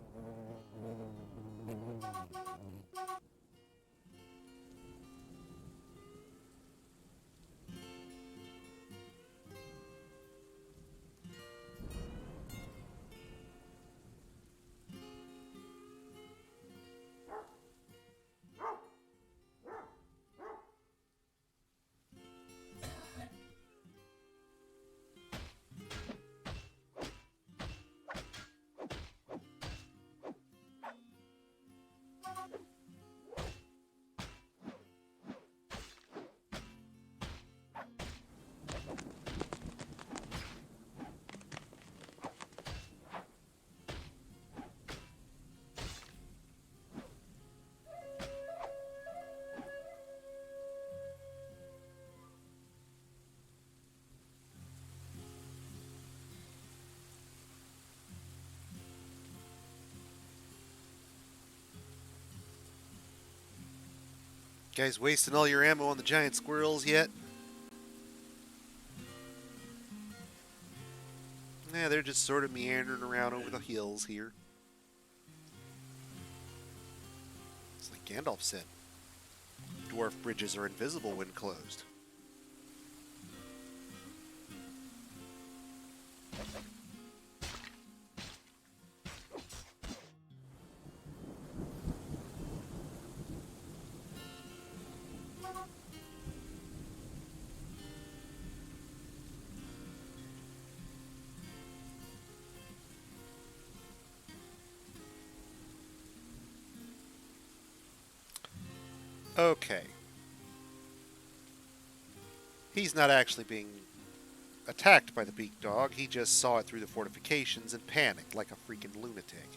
Guys wasting all your ammo on the giant squirrels yet? Yeah, they're just sort of meandering around over the hills here. It's like Gandalf said. Dwarf bridges are invisible when closed. Okay. He's not actually being attacked by the beak dog. He just saw it through the fortifications and panicked like a freaking lunatic.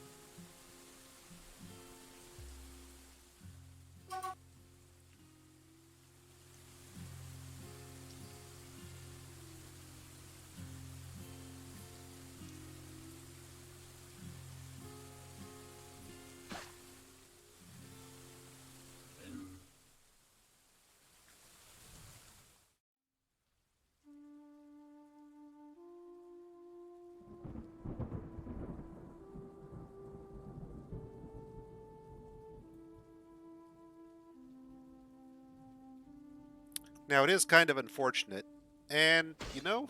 Now, it is kind of unfortunate, and, you know,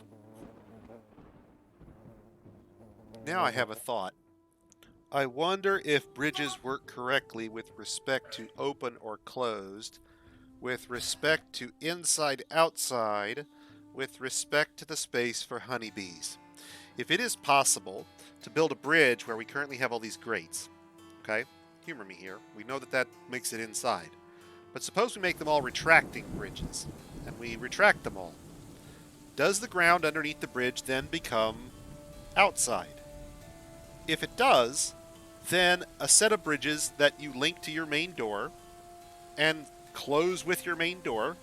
now I have a thought. I wonder if bridges work correctly with respect to open or closed, with respect to inside outside, with respect to the space for honeybees. If it is possible to build a bridge where we currently have all these grates, okay? Humor me here. We know that that makes it inside. But suppose we make them all retracting bridges, and we retract them all. Does the ground underneath the bridge then become outside? If it does, then a set of bridges that you link to your main door and close with your main door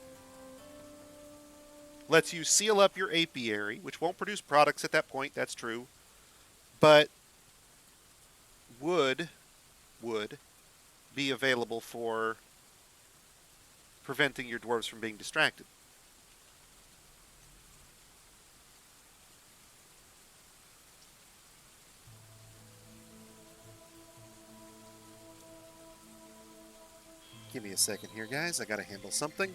lets you seal up your apiary, which won't produce products at that point, that's true, but would be available for preventing your dwarves from being distracted. Give me a second here, guys. I gotta handle something.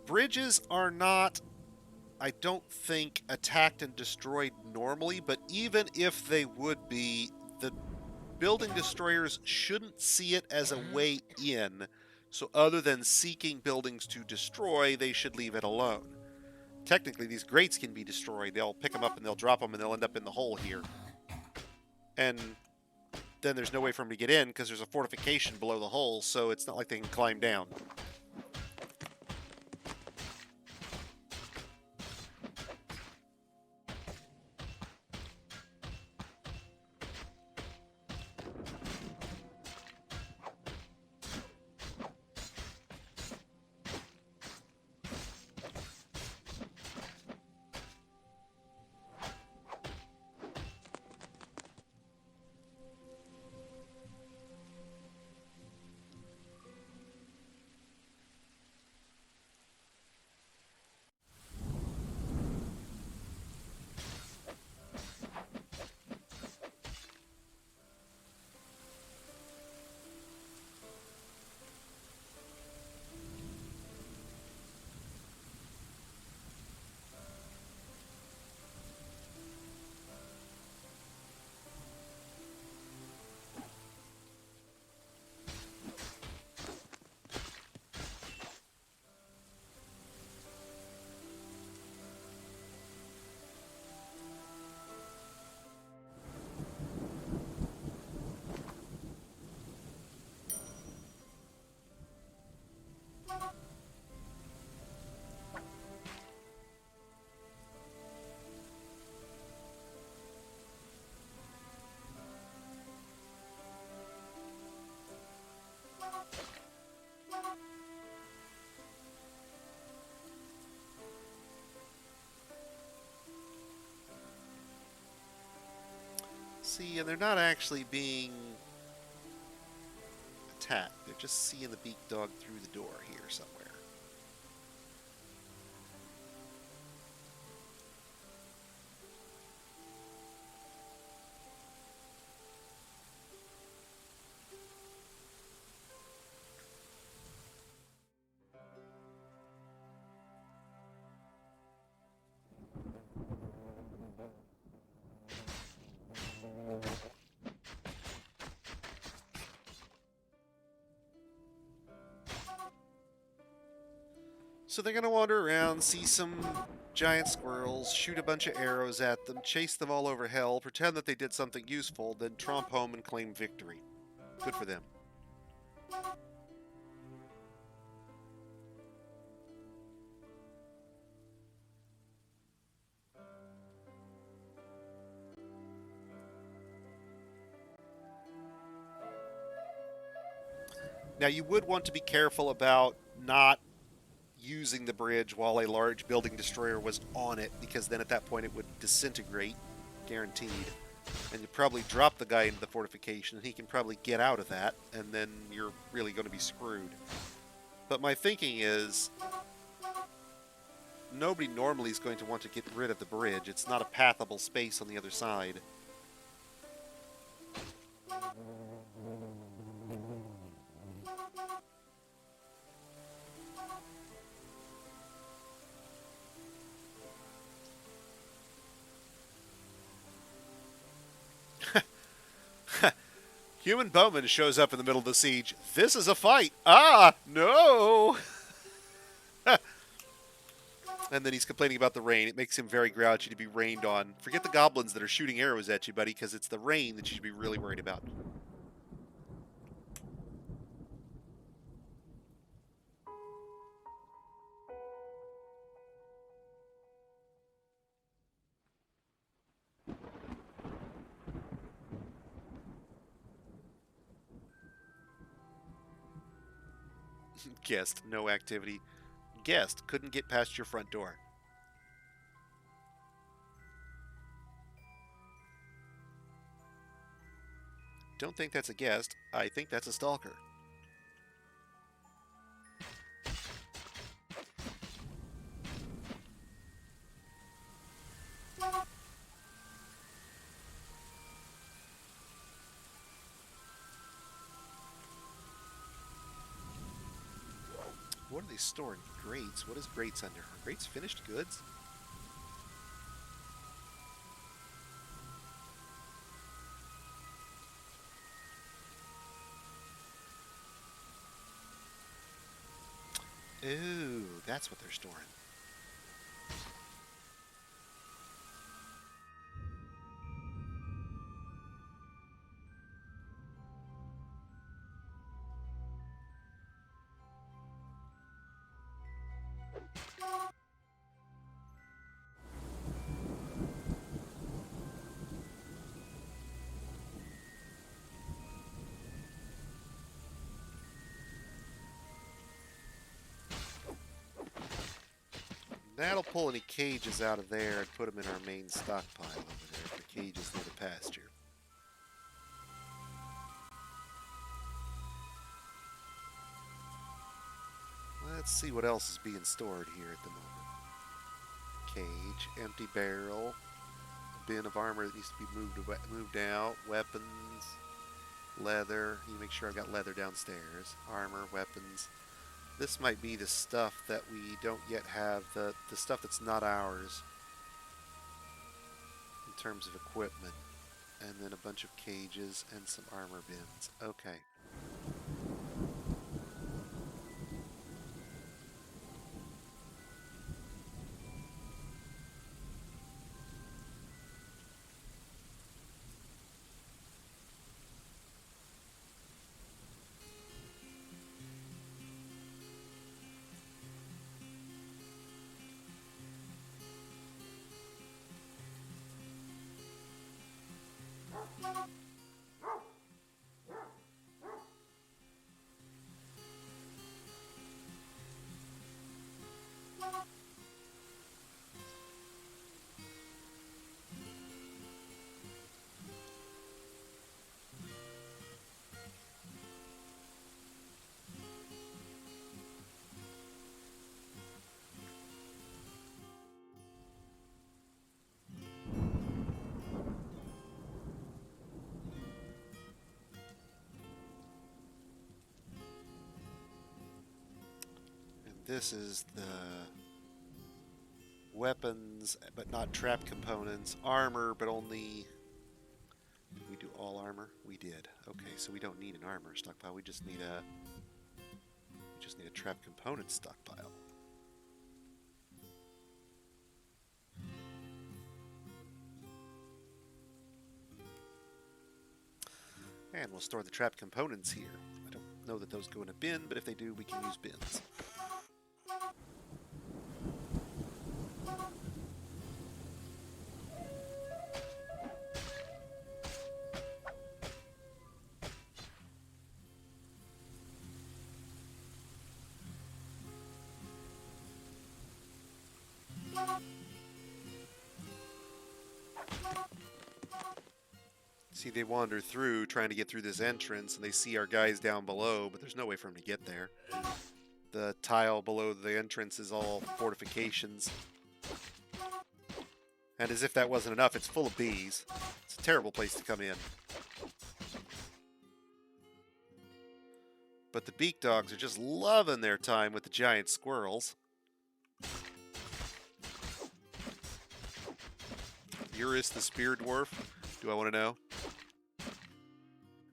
Bridges are not, I don't think, attacked and destroyed normally, but even if they would be, the building destroyers shouldn't see it as a way in. So other than seeking buildings to destroy, they should leave it alone. Technically, these grates can be destroyed. They'll pick them up and they'll drop them and they'll end up in the hole here. And then there's no way for them to get in because there's a fortification below the hole, so it's not like they can climb down. See, and they're not actually being attacked. They're just seeing the beak dog through the door here somewhere. So they're going to wander around, see some giant squirrels, shoot a bunch of arrows at them, chase them all over hell, pretend that they did something useful, then tromp home and claim victory. Good for them. Now, you would want to be careful about not using the bridge while a large building destroyer was on it, because then at that point it would disintegrate, guaranteed. And you'd probably drop the guy into the fortification, and he can probably get out of that, and then you're really going to be screwed. But my thinking is, nobody normally is going to want to get rid of the bridge. It's not a pathable space on the other side. Human Bowman shows up in the middle of the siege. This is a fight. Ah, no! And then he's complaining about the rain. It makes him very grouchy to be rained on. Forget the goblins that are shooting arrows at you, buddy, because it's the rain that you should be really worried about. Guest, no activity. Guest, couldn't get past your front door. Don't think that's a guest. I think that's a stalker. What are they storing? Grates? What is grates under? Are grates finished goods? Ooh, that's what they're storing. That'll pull any cages out of there and put them in our main stockpile over there for cages near the pasture. Let's see what else is being stored here at the moment. Cage, empty barrel, a bin of armor that needs to be moved out, weapons, leather. You make sure I've got leather downstairs, armor, weapons. This might be the stuff that we don't yet have, the stuff that's not ours in terms of equipment. And then a bunch of cages and some armor bins. Okay. This is the weapons, but not trap components. Armor, but only... Did we do all armor? We did. Okay, so we don't need an armor stockpile. We just need a trap component stockpile. And we'll store the trap components here. I don't know that those go in a bin, but if they do, we can use bins. See, they wander through trying to get through this entrance, and they see our guys down below, but there's no way for them to get there. The tile below the entrance is all fortifications. And as if that wasn't enough, it's full of bees. It's a terrible place to come in. But the beak dogs are just loving their time with the giant squirrels. Eurus the spear dwarf? Do I want to know?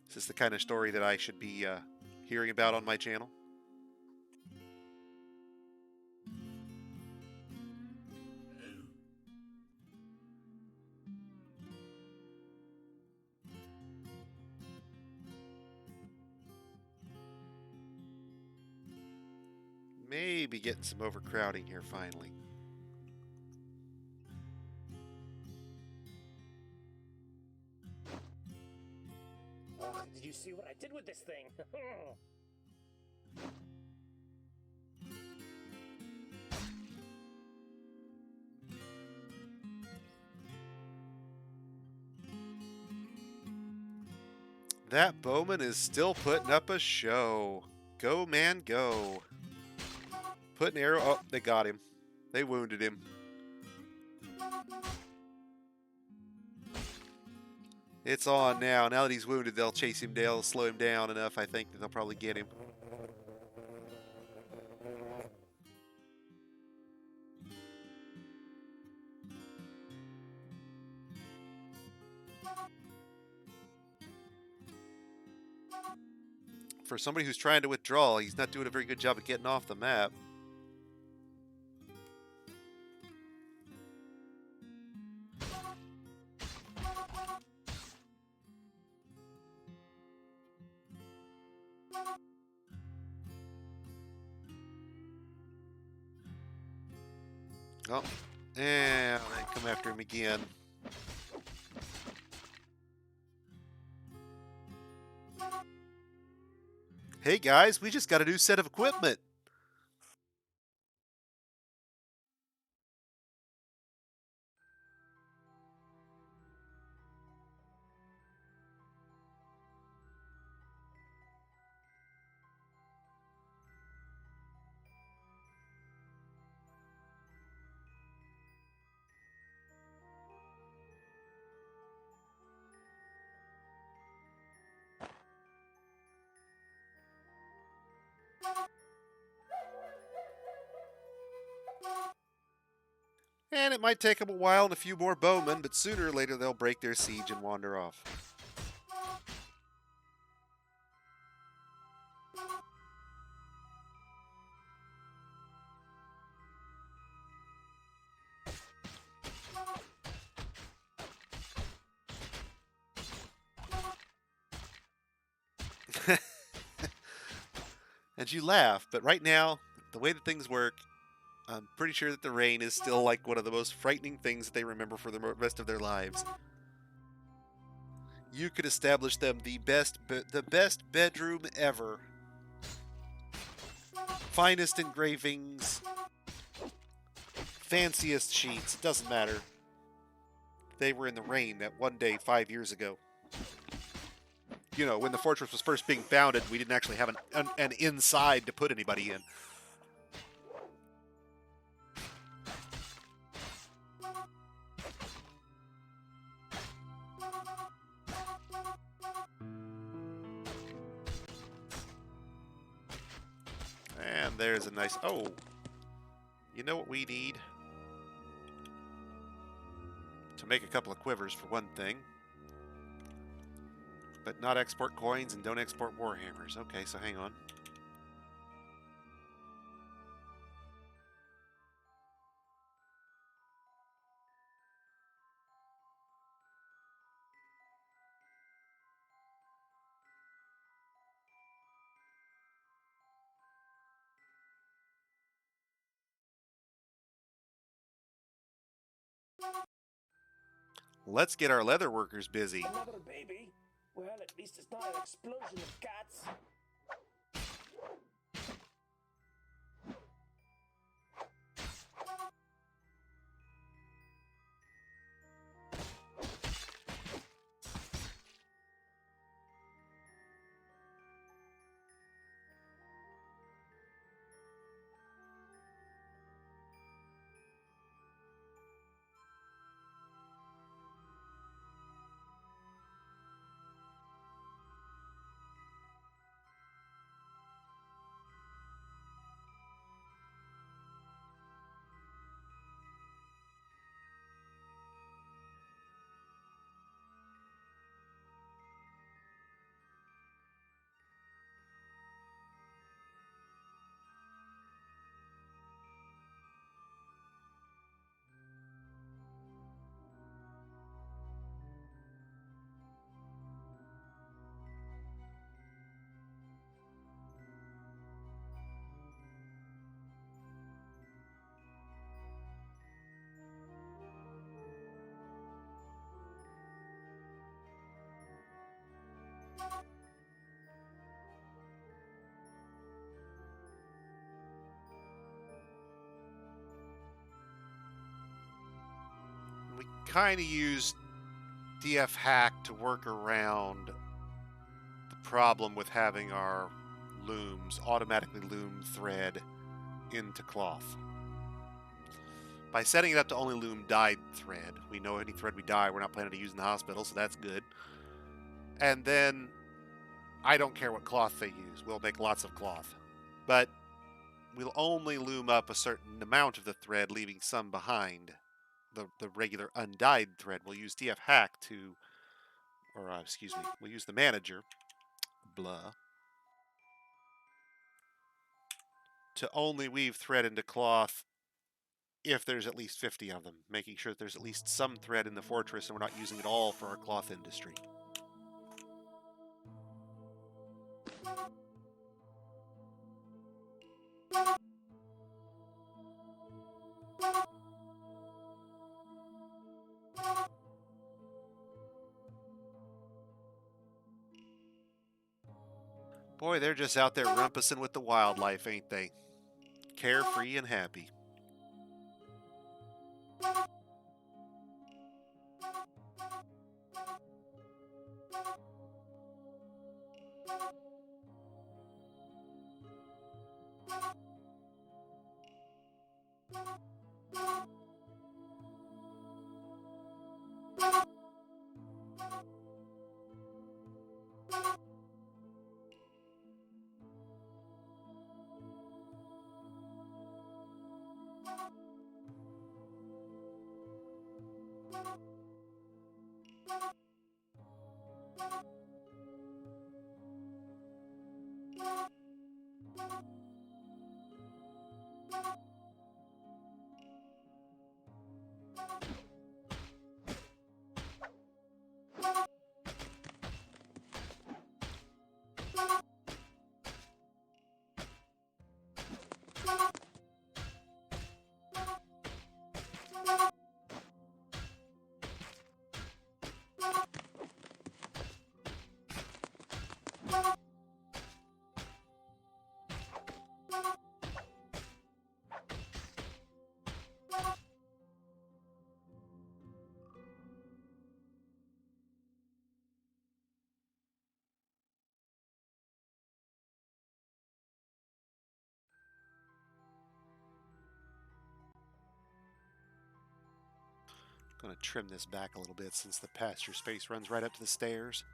Is this the kind of story that I should be hearing about on my channel? Maybe getting some overcrowding here finally. Oh, did you see what I did with this thing? That bowman is still putting up a show. Go, man, go. Put an arrow. Oh, they got him. They wounded him. It's on now. Now that he's wounded, they'll chase him down, slow him down enough, I think, that they'll probably get him. For somebody who's trying to withdraw, he's not doing a very good job of getting off the map. Oh, and they come after him again. Hey guys, we just got a new set of equipment. And it might take them a while and a few more bowmen, but sooner or later they'll break their siege and wander off. And you laugh, but right now, the way that things work, I'm pretty sure that the rain is still like one of the most frightening things that they remember for the rest of their lives. You could establish them the best bedroom ever. Finest engravings, fanciest sheets, it doesn't matter. They were in the rain that one day 5 years ago. You know, when the fortress was first being founded, we didn't actually have an inside to put anybody in. And there's a nice... Oh! You know what we need? To make a couple of quivers, for one thing. But not export coins and don't export warhammers. Okay, so hang on. Let's get our leather workers busy. Another baby? Well, at least it's not an explosion of cats. We kind of use DF hack to work around the problem with having our looms automatically loom thread into cloth. By setting it up to only loom dyed thread, we know any thread we dye we're not planning to use in the hospital, so that's good. And then I don't care what cloth they use. We'll make lots of cloth. But we'll only loom up a certain amount of the thread, leaving some behind. The regular undyed thread. We'll use DF hack to, or excuse me, we'll use the manager, blah, to only weave thread into cloth if there's at least 50 of them, making sure that there's at least some thread in the fortress and we're not using it all for our cloth industry. Boy, they're just out there rumpusing with the wildlife, ain't they? Carefree and happy. Going to trim this back a little bit since the pasture space runs right up to the stairs.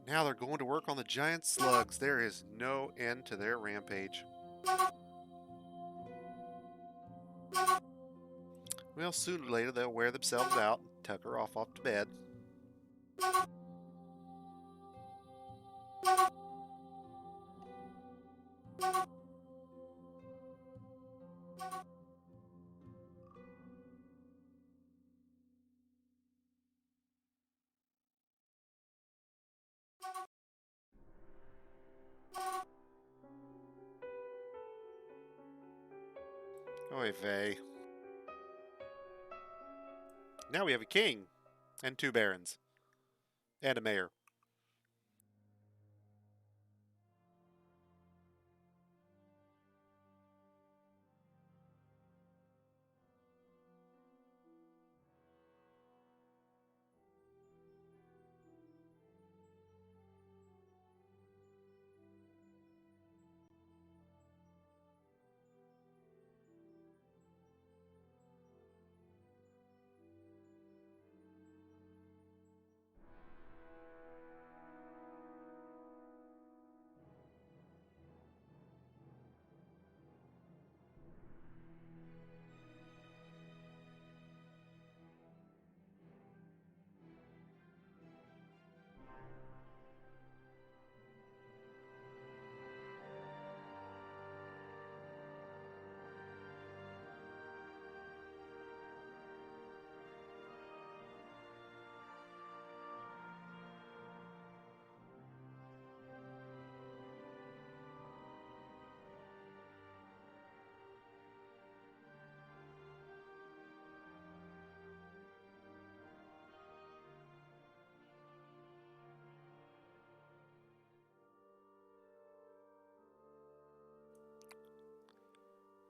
Now they're going to work on the giant slugs. There is no end to their rampage. Well, sooner or later they'll wear themselves out and tuck her off to bed. Oy vey. Now we have a king and 2 barons and a mayor.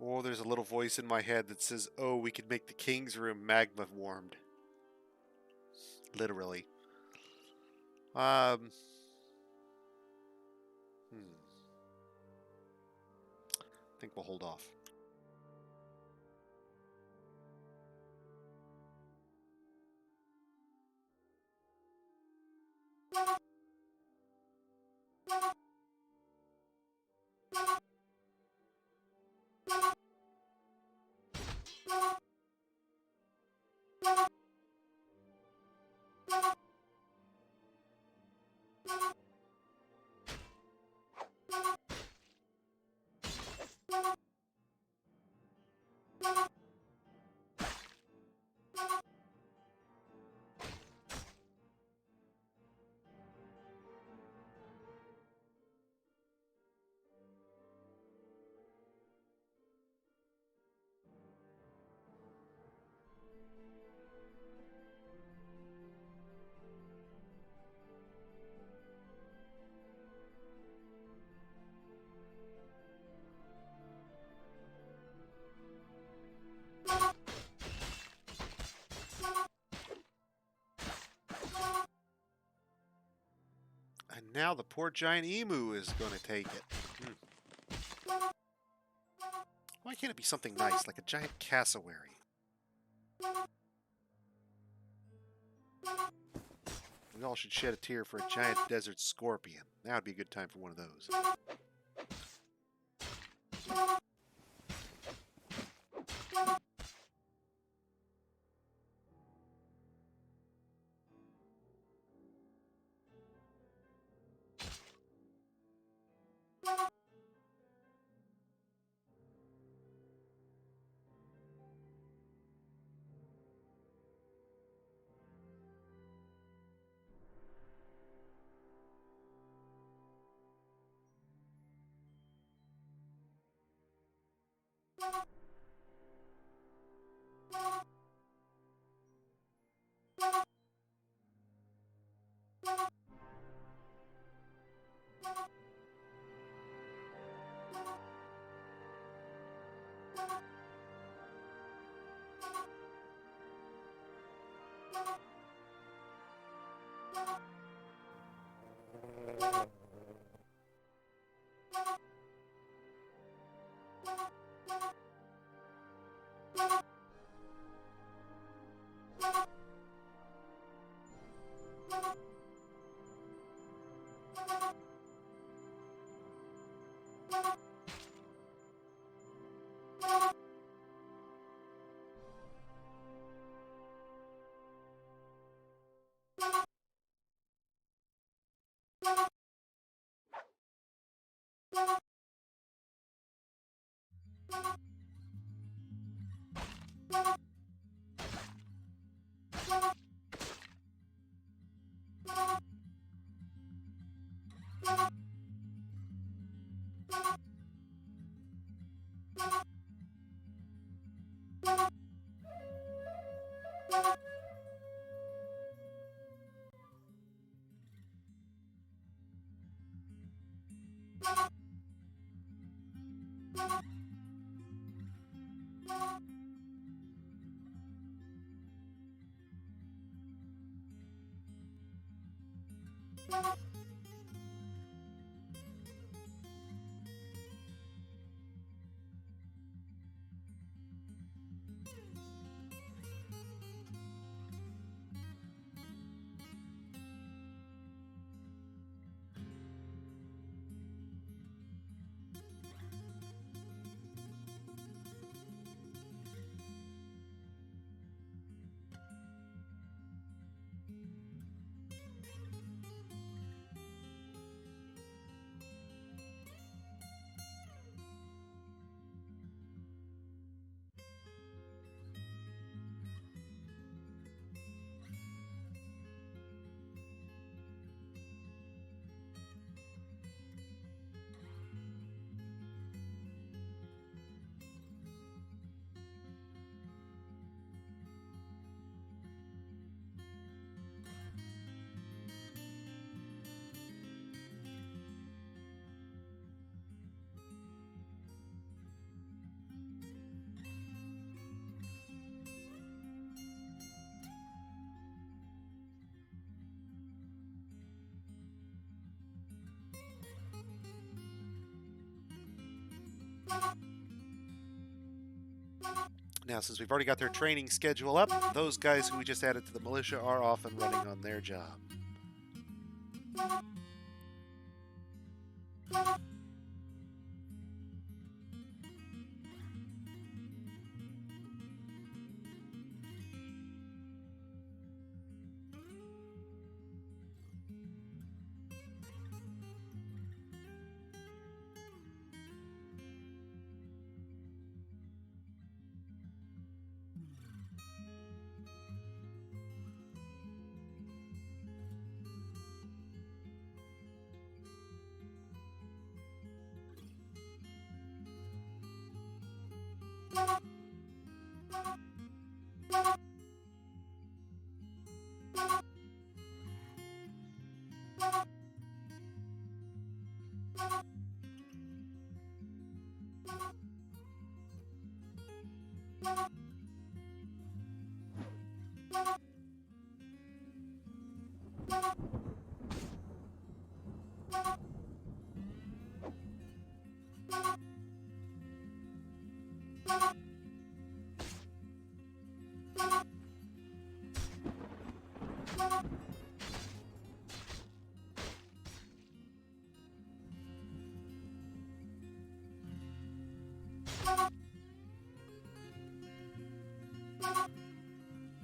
Oh, there's a little voice in my head that says, oh, we could make the king's room magma warmed. Literally. I think we'll hold off. And now the poor giant emu is going to take it. Why can't it be something nice, like a giant cassowary? We all should shed a tear for a giant desert scorpion. Now would be a good time for one of those. Now, since we've already got their training schedule up, those guys who we just added to the militia are off and running on their job.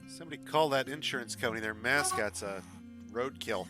Somebody call that insurance company. Their mascot's a roadkill.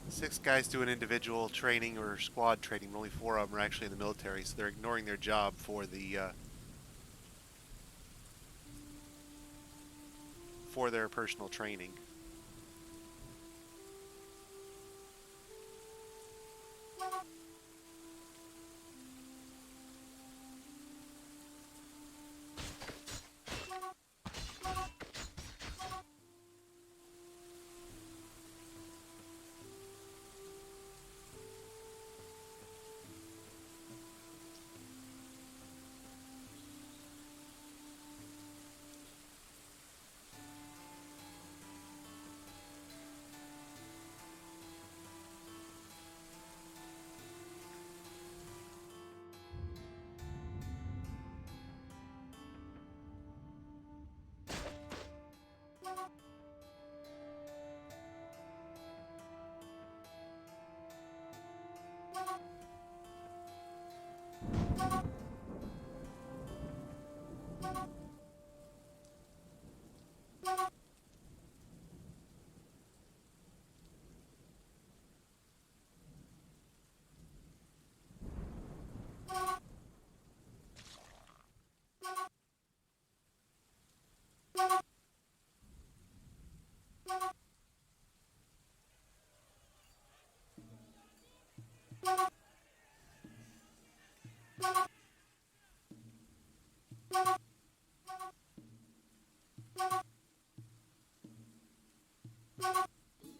Six guys doing individual training or squad training, but only 4 of them are actually in the military, so they're ignoring their job for their personal training.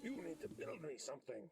You need to build me something.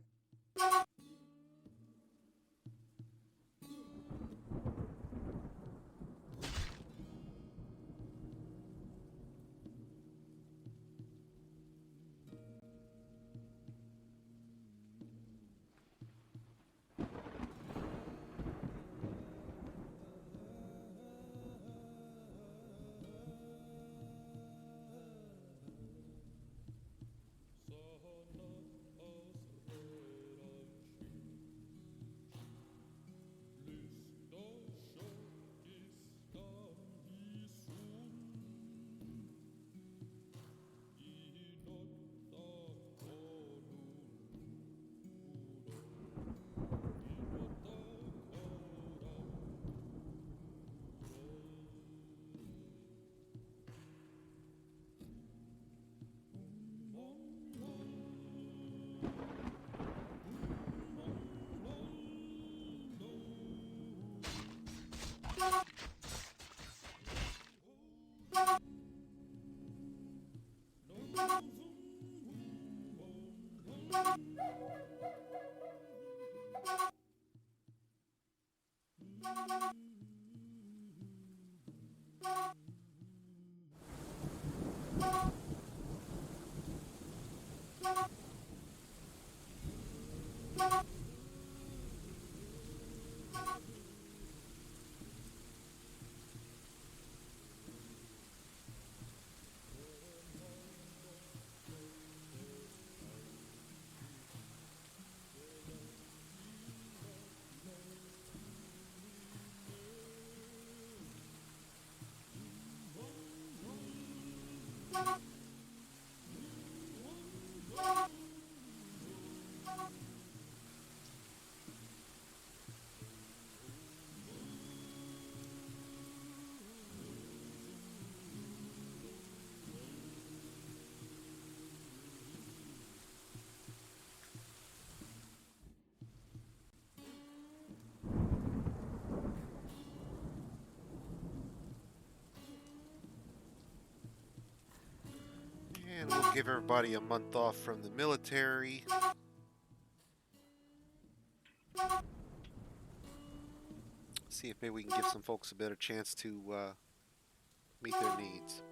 And we'll give everybody a month off from the military. See if maybe we can give some folks a better chance to meet their needs.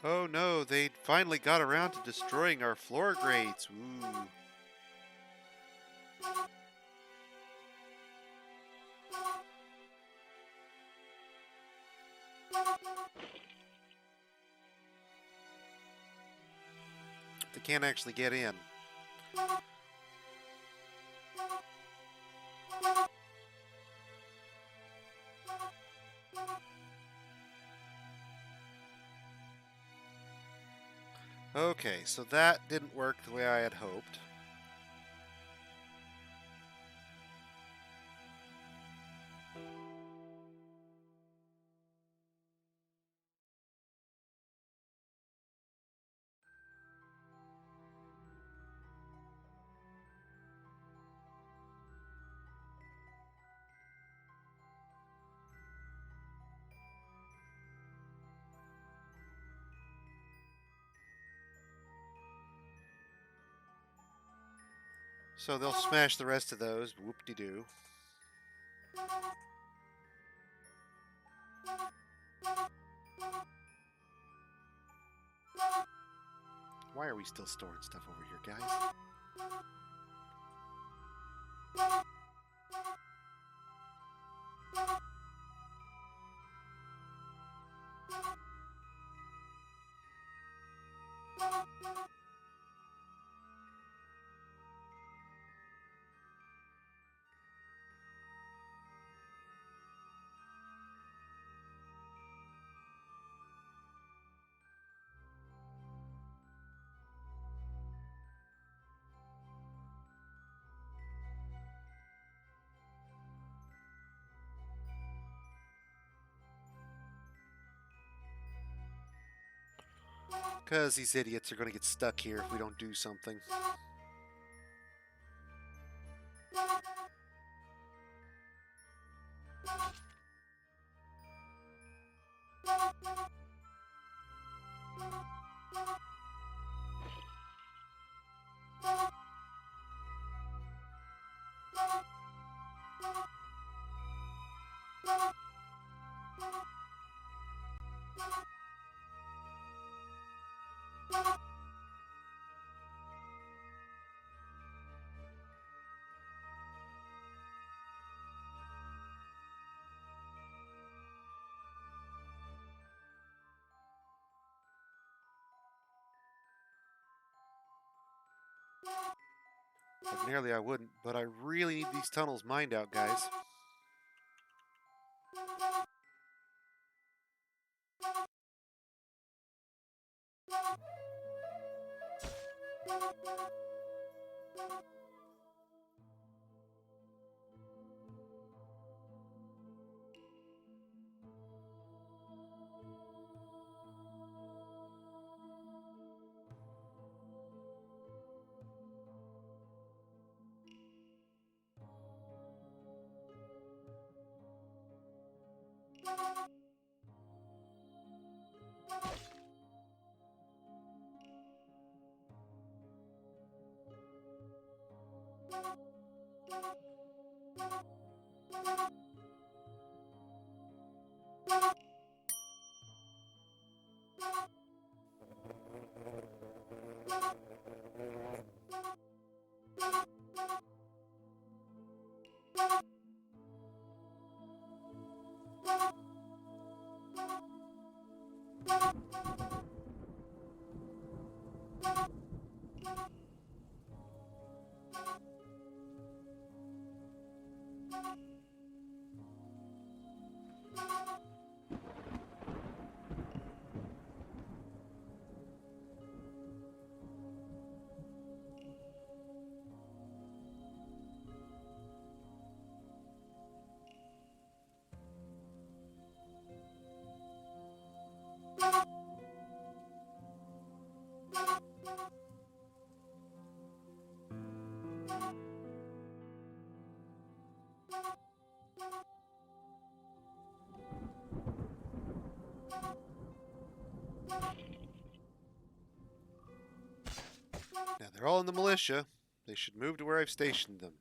Oh no, they finally got around to destroying our floor grates. Ooh. They can't actually get in. Okay, so that didn't work the way I had hoped. So they'll smash the rest of those. Whoop-de-doo. Why are we still storing stuff over here, guys? Because these idiots are going to get stuck here if we don't do something. Ordinarily I wouldn't, but I really need these tunnels mined out, guys. Now they're all in the militia. They should move to where I've stationed them.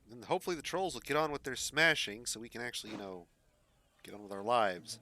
And hopefully the trolls will get on with their smashing so we can actually, get on with our lives.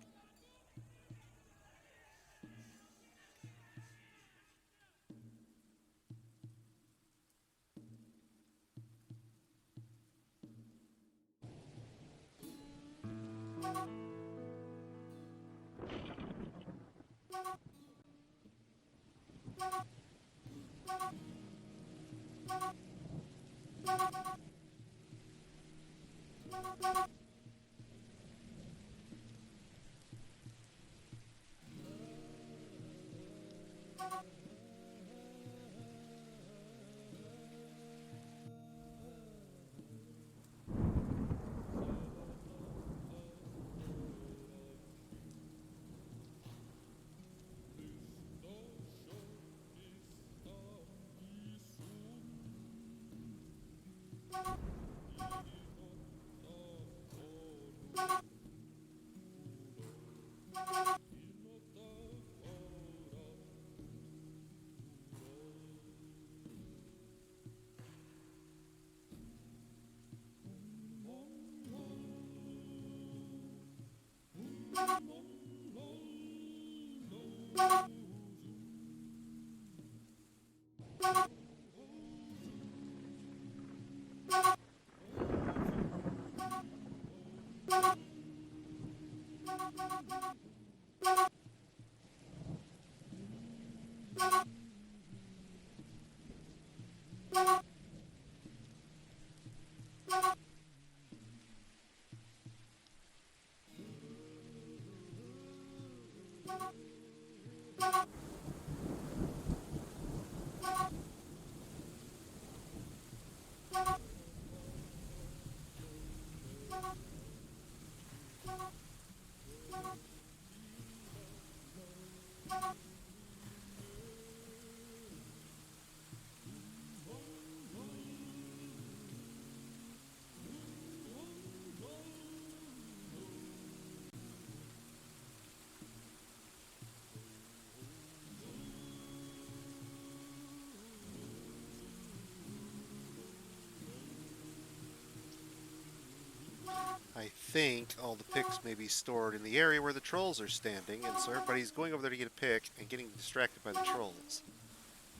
think all the picks may be stored in the area where the trolls are standing, and so everybody's going over there to get a pick and getting distracted by the trolls.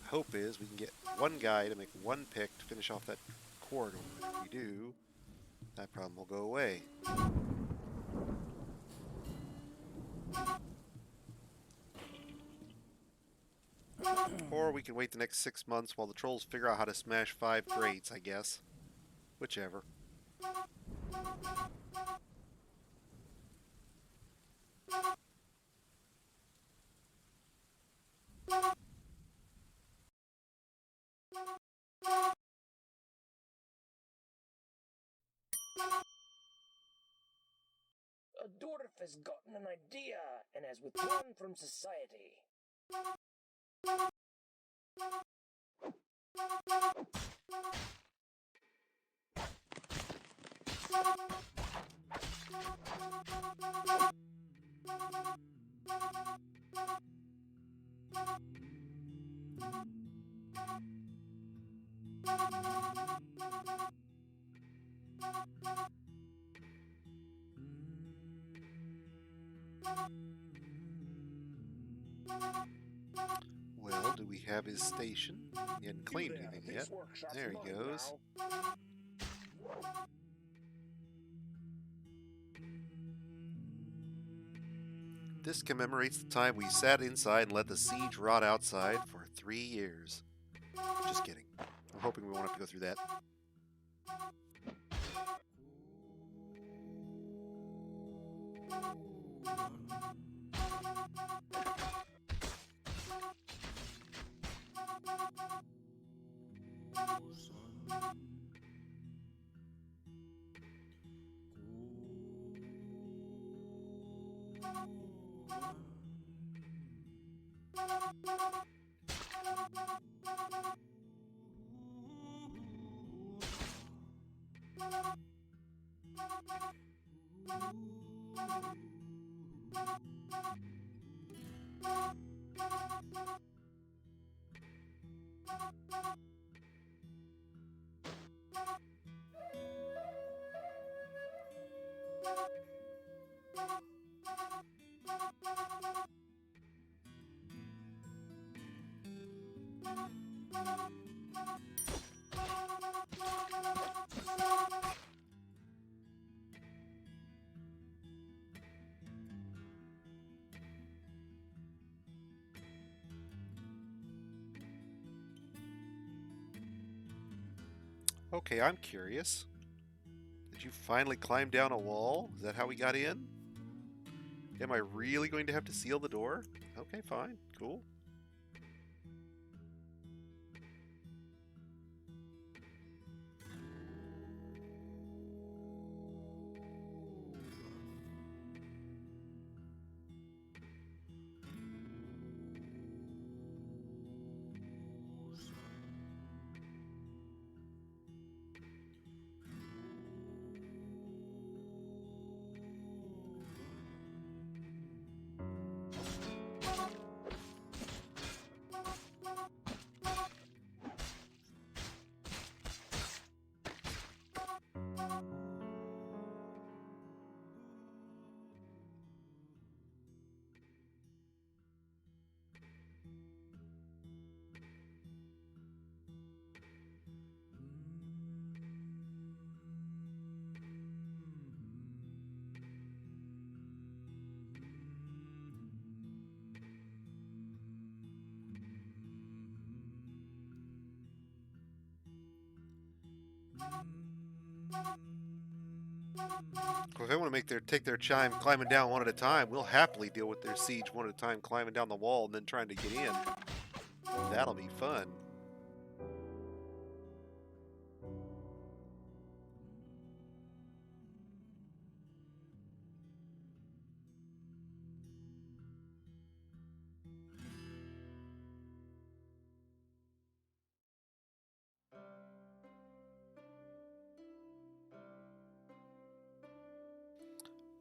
The hope is we can get one guy to make one pick to finish off that corridor. If we do, that problem will go away. Or we can wait the next 6 months while the trolls figure out how to smash 5 grates, I guess. Whichever. A dwarf has gotten an idea and has withdrawn from society. Well, do we have his station? He hadn't claimed anything yet. There he goes. This commemorates the time we sat inside and let the siege rot outside for 3 years. Just kidding. I'm hoping we won't have to go through that. Okay, I'm curious. Did you finally climb down a wall? Is that how we got in? Am I really going to have to seal the door? Okay, fine. Cool. If they want to take their chime climbing down one at a time, we'll happily deal with their siege one at a time, climbing down the wall and then trying to get in. That'll be fun.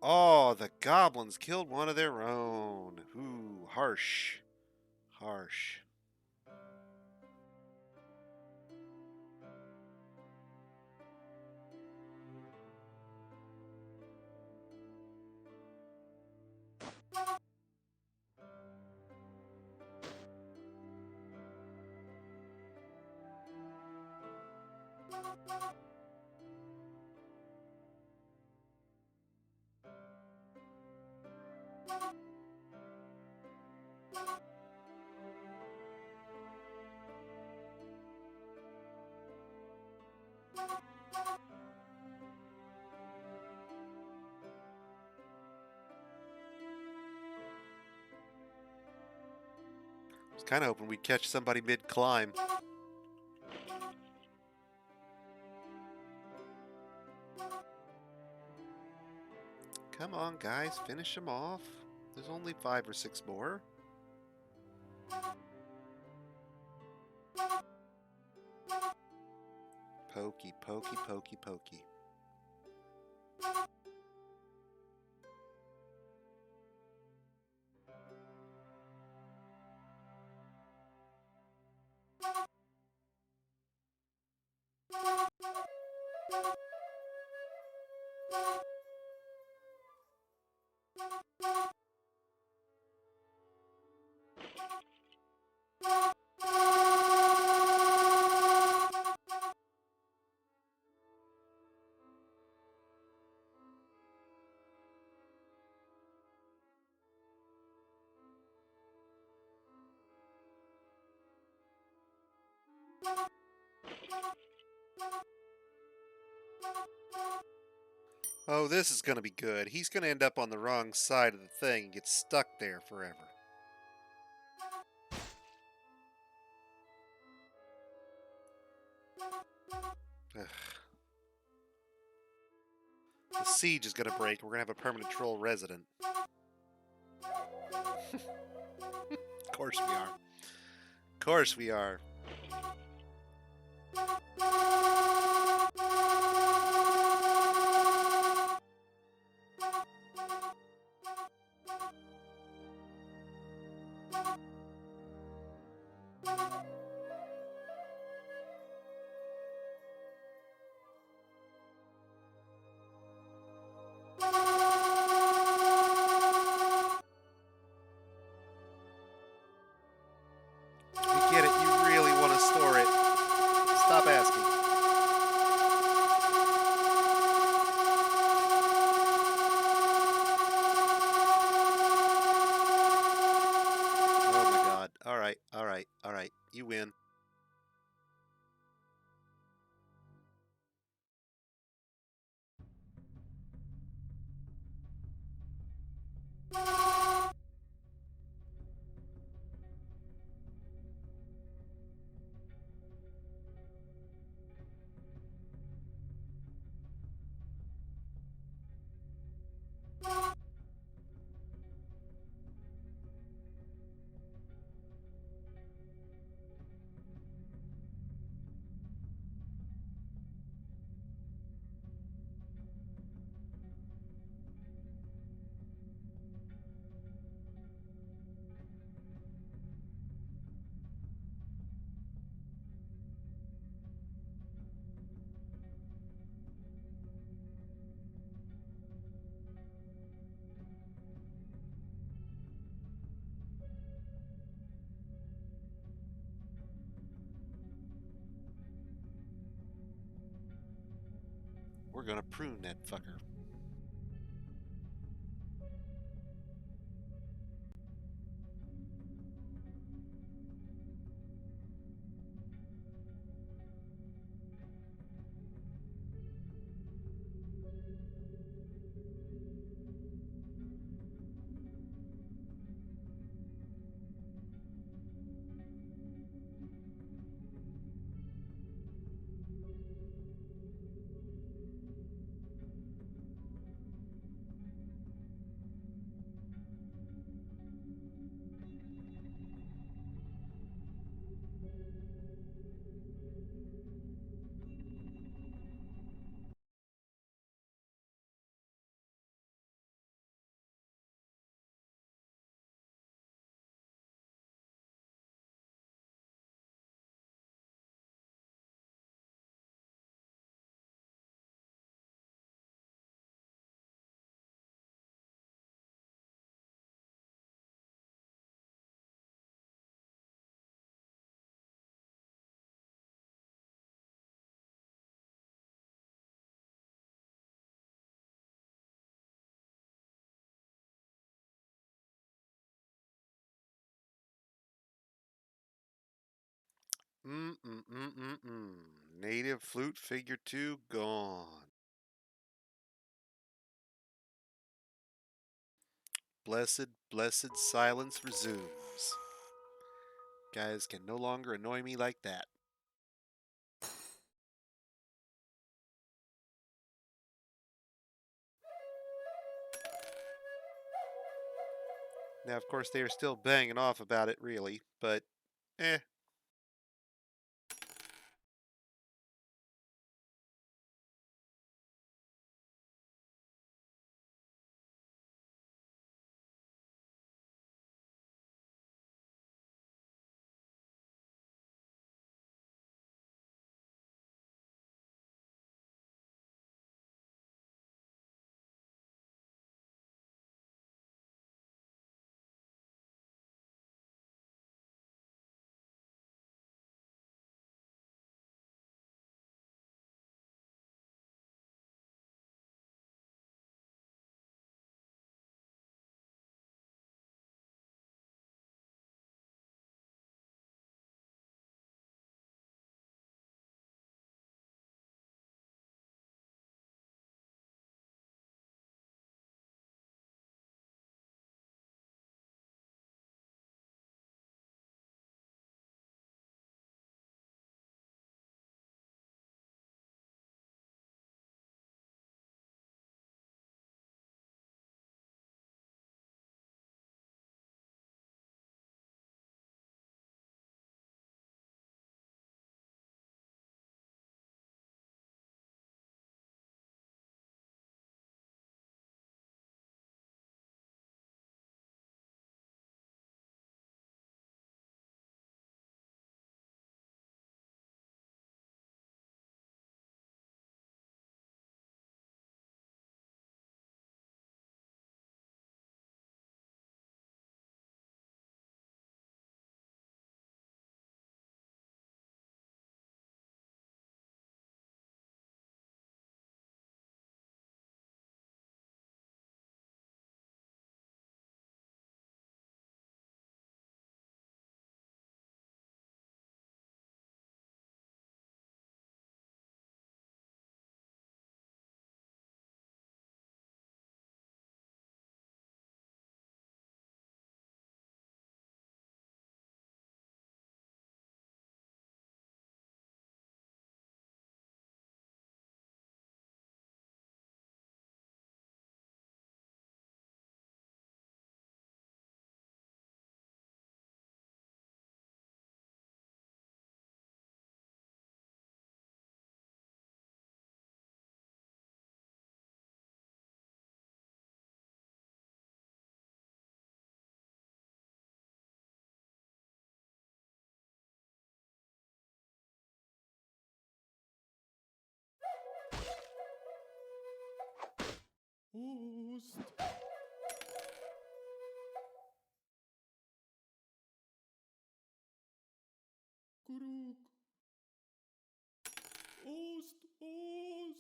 Oh, the goblins killed one of their own. Ooh, harsh. Harsh. was kind of hoping we'd catch somebody mid-climb. Come on, guys, finish them off. There's only 5 or 6 more. Pokey, pokey, pokey, pokey. Oh, this is going to be good. He's going to end up on the wrong side of the thing and get stuck there forever. Ugh. The siege is going to break. We're going to have a permanent troll resident. Of course we are. Of course we are. We get it. You really want to store it. Stop asking. Oh my god. Alright, alright, alright. You win. We're gonna prune that fucker. Native flute figure 2 gone. Blessed, blessed silence resumes. Guys can no longer annoy me like that. Now, of course, they are still banging off about it, really, but eh. Ost. Kuruk. Ost. Ost.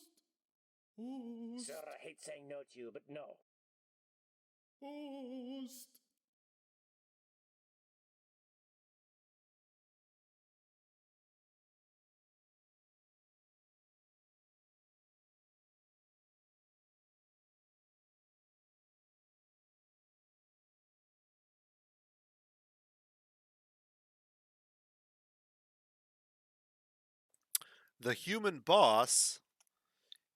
Ost. Sir, I hate saying no to you, but no. Ost. The human boss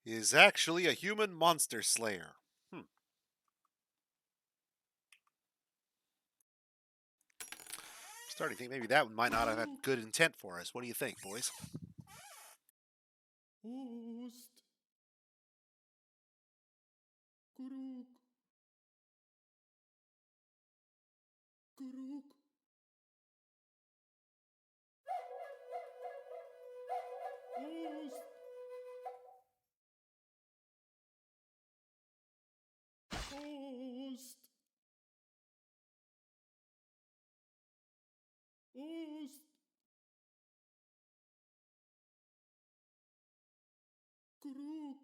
is actually a human monster slayer. Starting to think maybe that one might not have had good intent for us. What do you think, boys? Ost. Kuruk. Kuruk. Ost. Ost. Ost. Kuruk.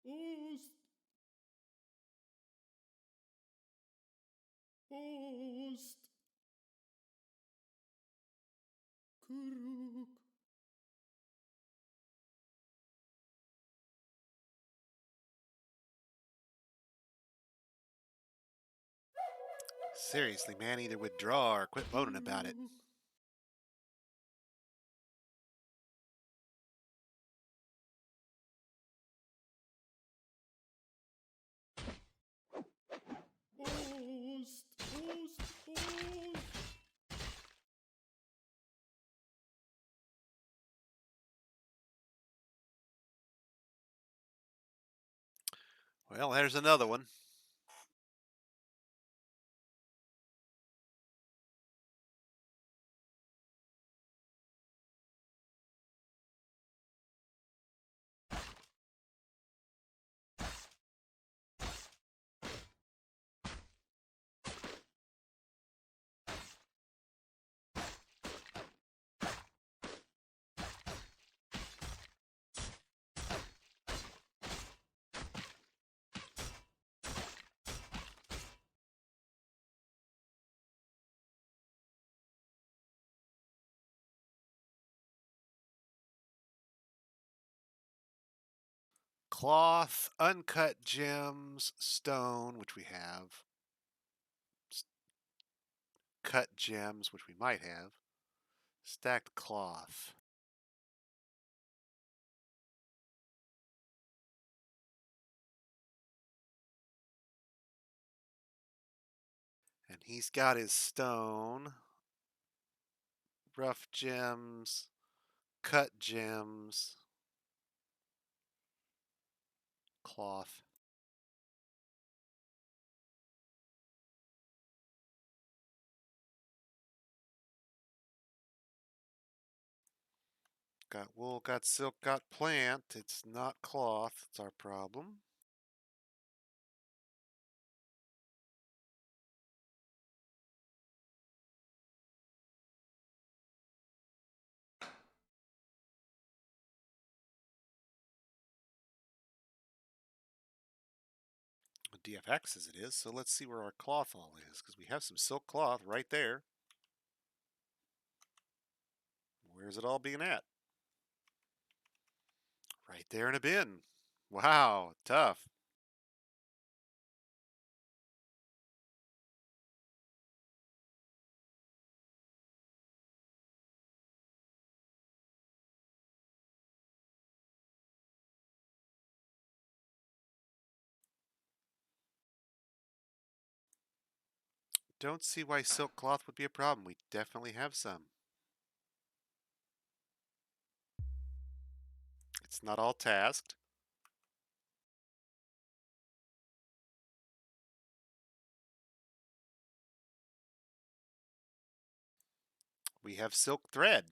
Ost. Ost. Kuruk. Seriously, man, either withdraw or quit moaning about it. Ost, Ost, Ost. Well, there's another one. Cloth, uncut gems, stone, which we have. Cut gems, which we might have. Stacked cloth. And he's got his stone. Rough gems. Cut gems. Cloth. Got wool, got silk, got plant. It's not cloth. It's our problem. DFX as it is, so let's see where our cloth all is, because we have some silk cloth right there. Where's it all being at? Right there in a bin. Wow, tough. Don't see why silk cloth would be a problem. We definitely have some. It's not all tasked. We have silk thread.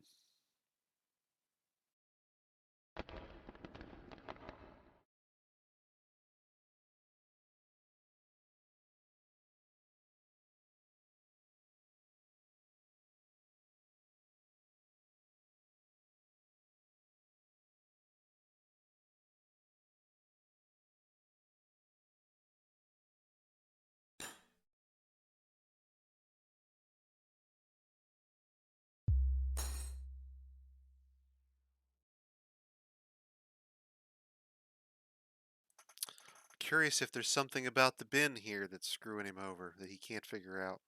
Curious if there's something about the bin here that's screwing him over that he can't figure out.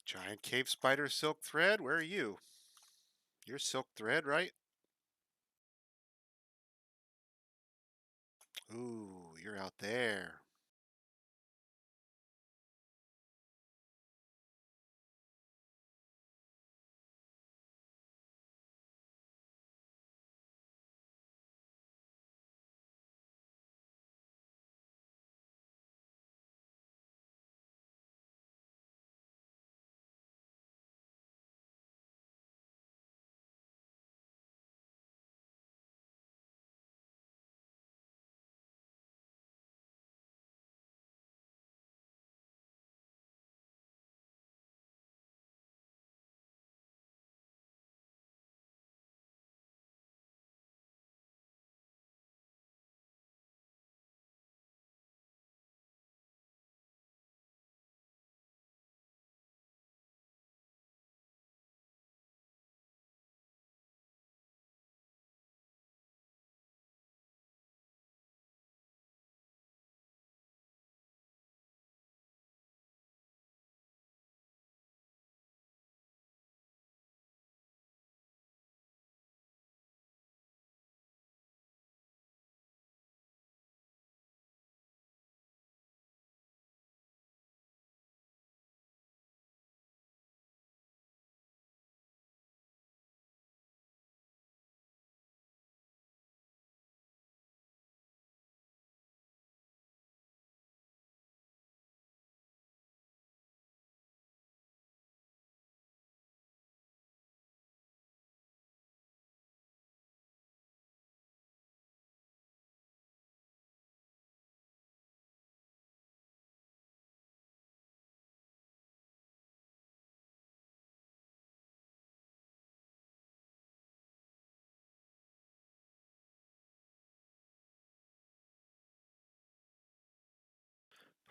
Giant cave spider silk thread, where are you? You're silk thread, right? Ooh, you're out there.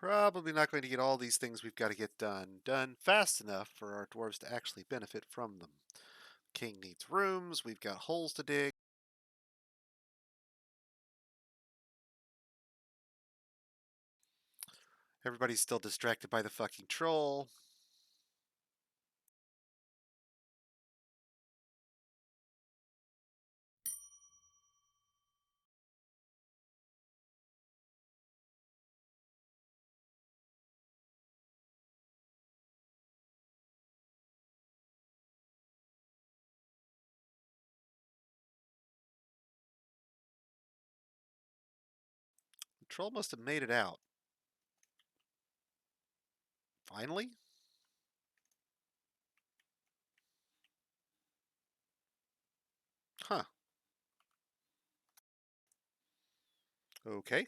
Probably not going to get all these things we've got to get done fast enough for our dwarves to actually benefit from them. King needs rooms. We've got holes to dig. Everybody's still distracted by the fucking troll. The troll must have made it out. Finally? Huh. Okay.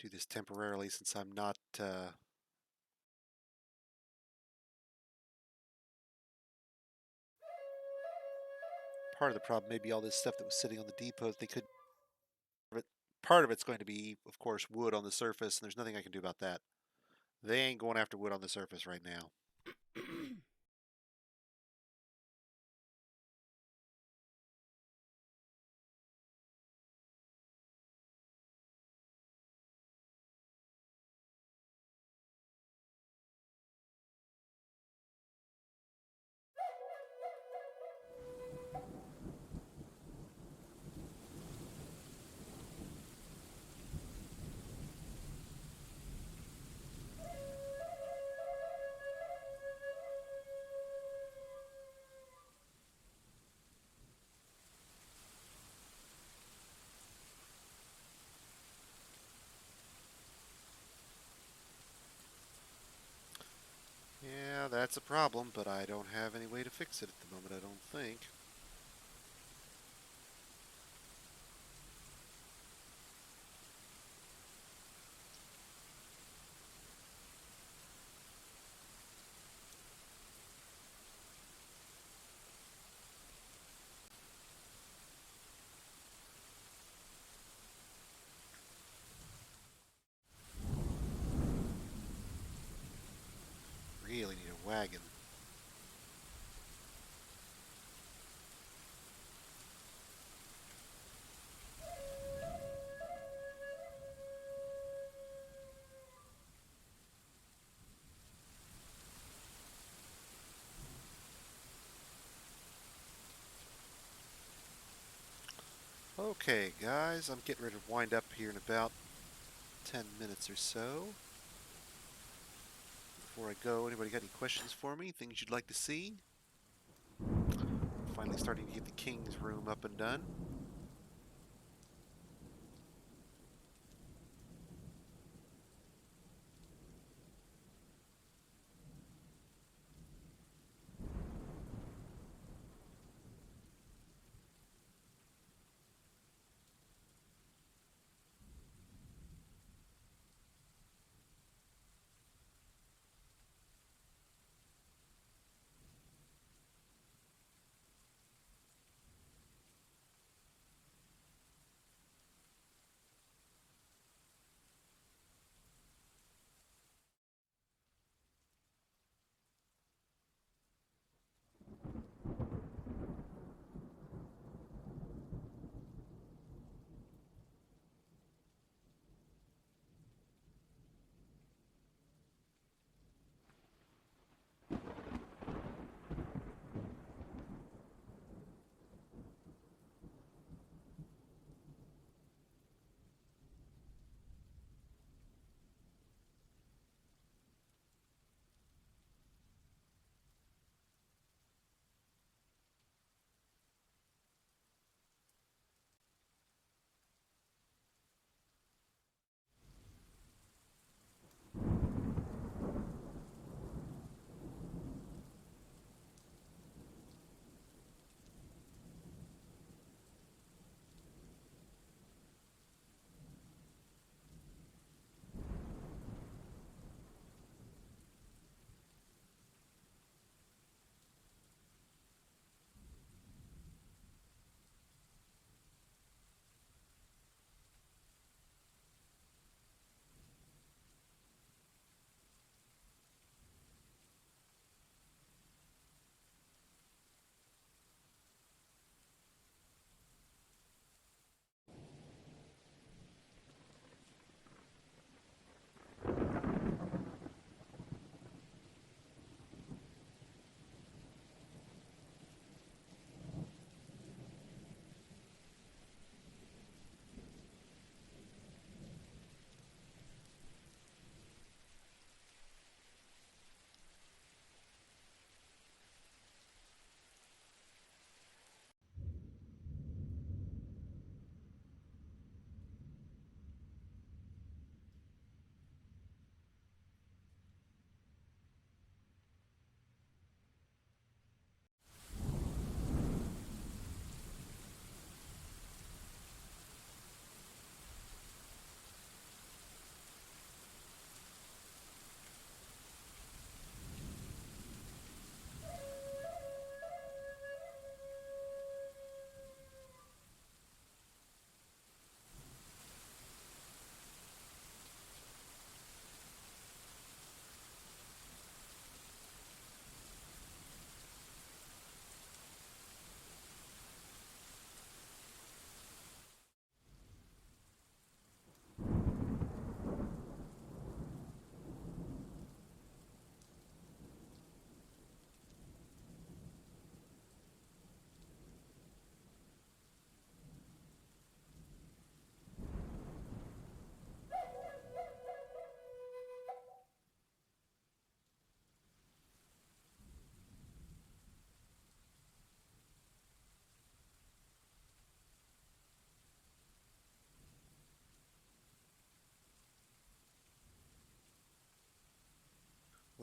Do this temporarily since I'm not. Part of the problem may be all this stuff that was sitting on the depots. They could. Part of it's going to be, of course, wood on the surface, and there's nothing I can do about that. They ain't going after wood on the surface right now. Yeah, that's a problem, but I don't have any way to fix it at the moment, I don't think. Really need a wagon. Okay, guys, I'm getting ready to wind up here in about 10 minutes or so. Before I go, anybody got any questions for me? Things you'd like to see? Finally starting to get the king's room up and done.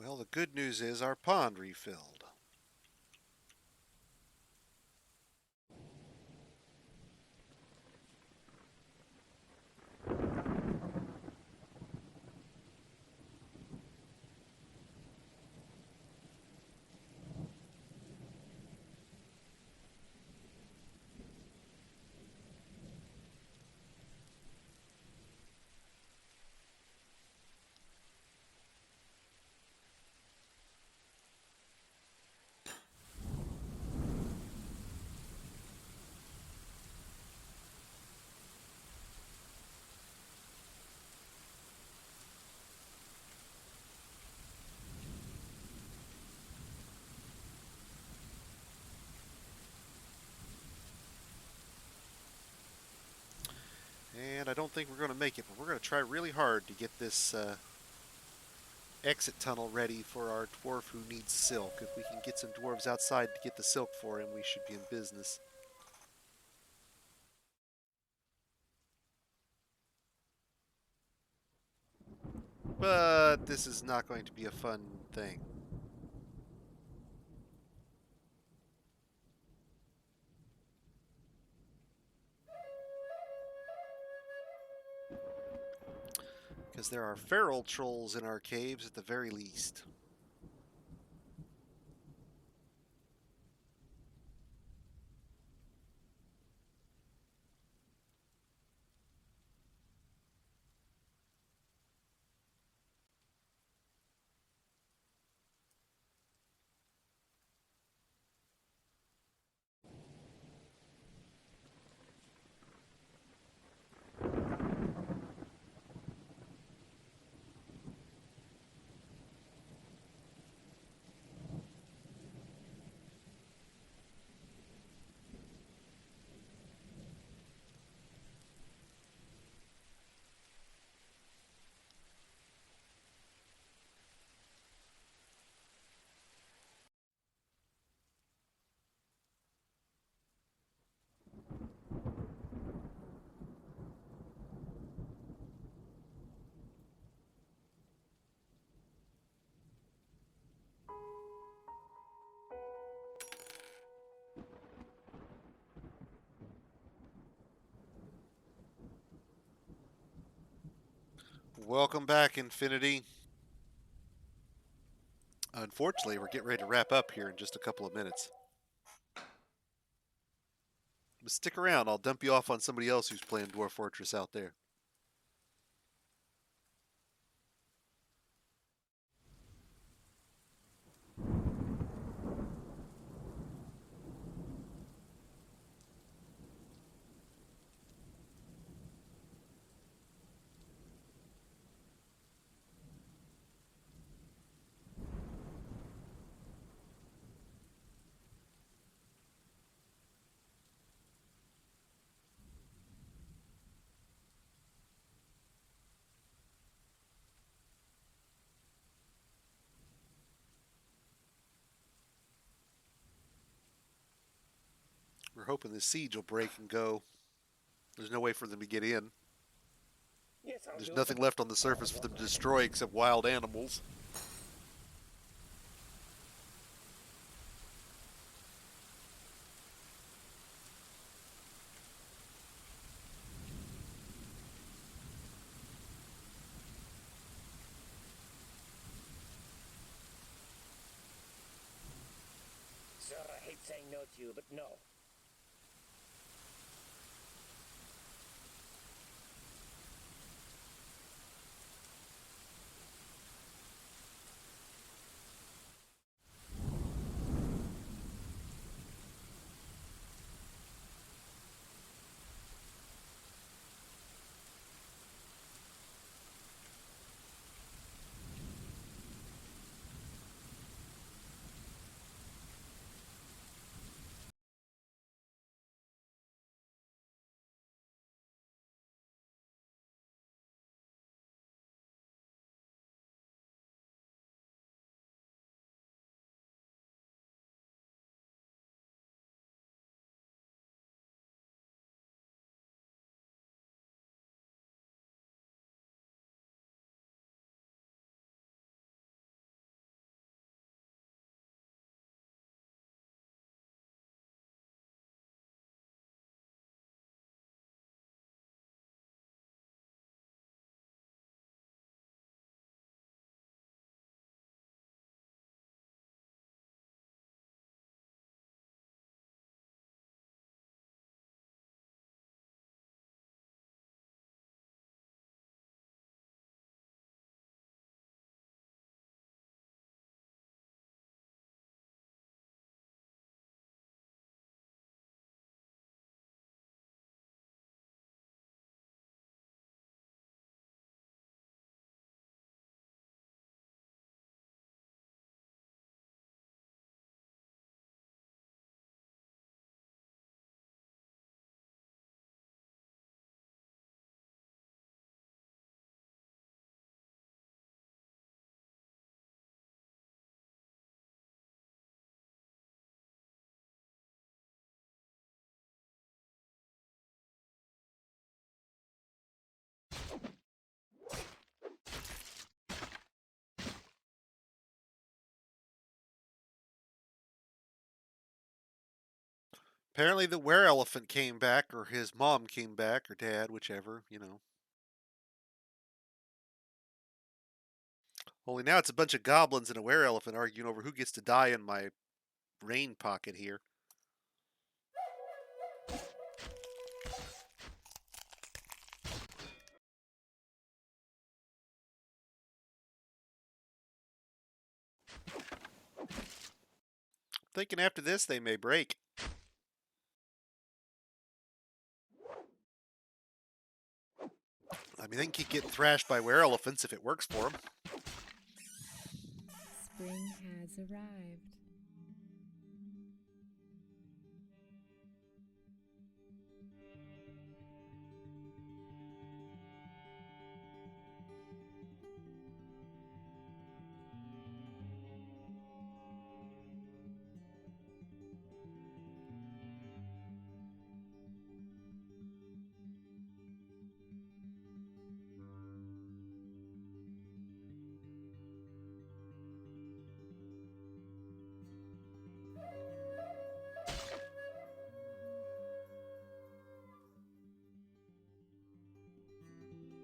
Well, the good news is our pond refilled. And I don't think we're going to make it, but we're going to try really hard to get this exit tunnel ready for our dwarf who needs silk. If we can get some dwarves outside to get the silk for him, we should be in business. But this is not going to be a fun thing. Because there are feral trolls in our caves at the very least. Welcome back, Infinity. Unfortunately, we're getting ready to wrap up here in just a couple of minutes. But stick around. I'll dump you off on somebody else who's playing Dwarf Fortress out there. We're hoping the siege will break and go. There's no way for them to get in. Yes, I'll There's do nothing it. left on the surface for them to destroy except wild animals. Sir, I hate saying no to you, but no. Apparently the were-elephant came back, or his mom came back, or dad, whichever, you know. Only now it's a bunch of goblins and a were-elephant arguing over who gets to die in my rain pocket here. Thinking after this they may break. I mean, they can keep getting thrashed by were-elephants if it works for them. Spring has arrived.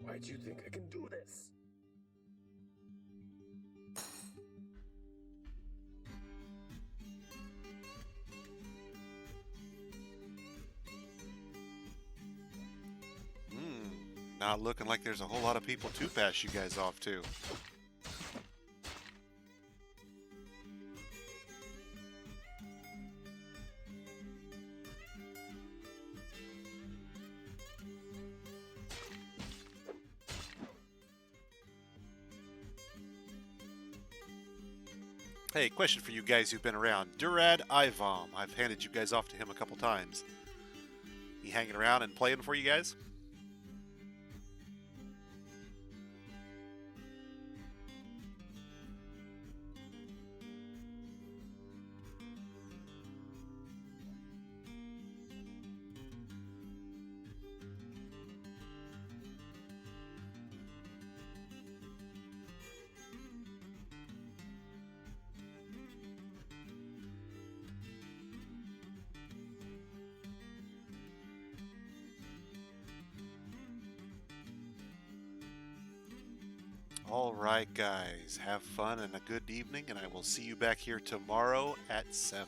Why do you think I can do this? Not looking like there's a whole lot of people to pass you guys off to. Hey, question for you guys who've been around. Durad Ivom. I've handed you guys off to him a couple times. He hanging around and playing for you guys? All right, guys. Have fun and a good evening, and I will see you back here tomorrow at 7.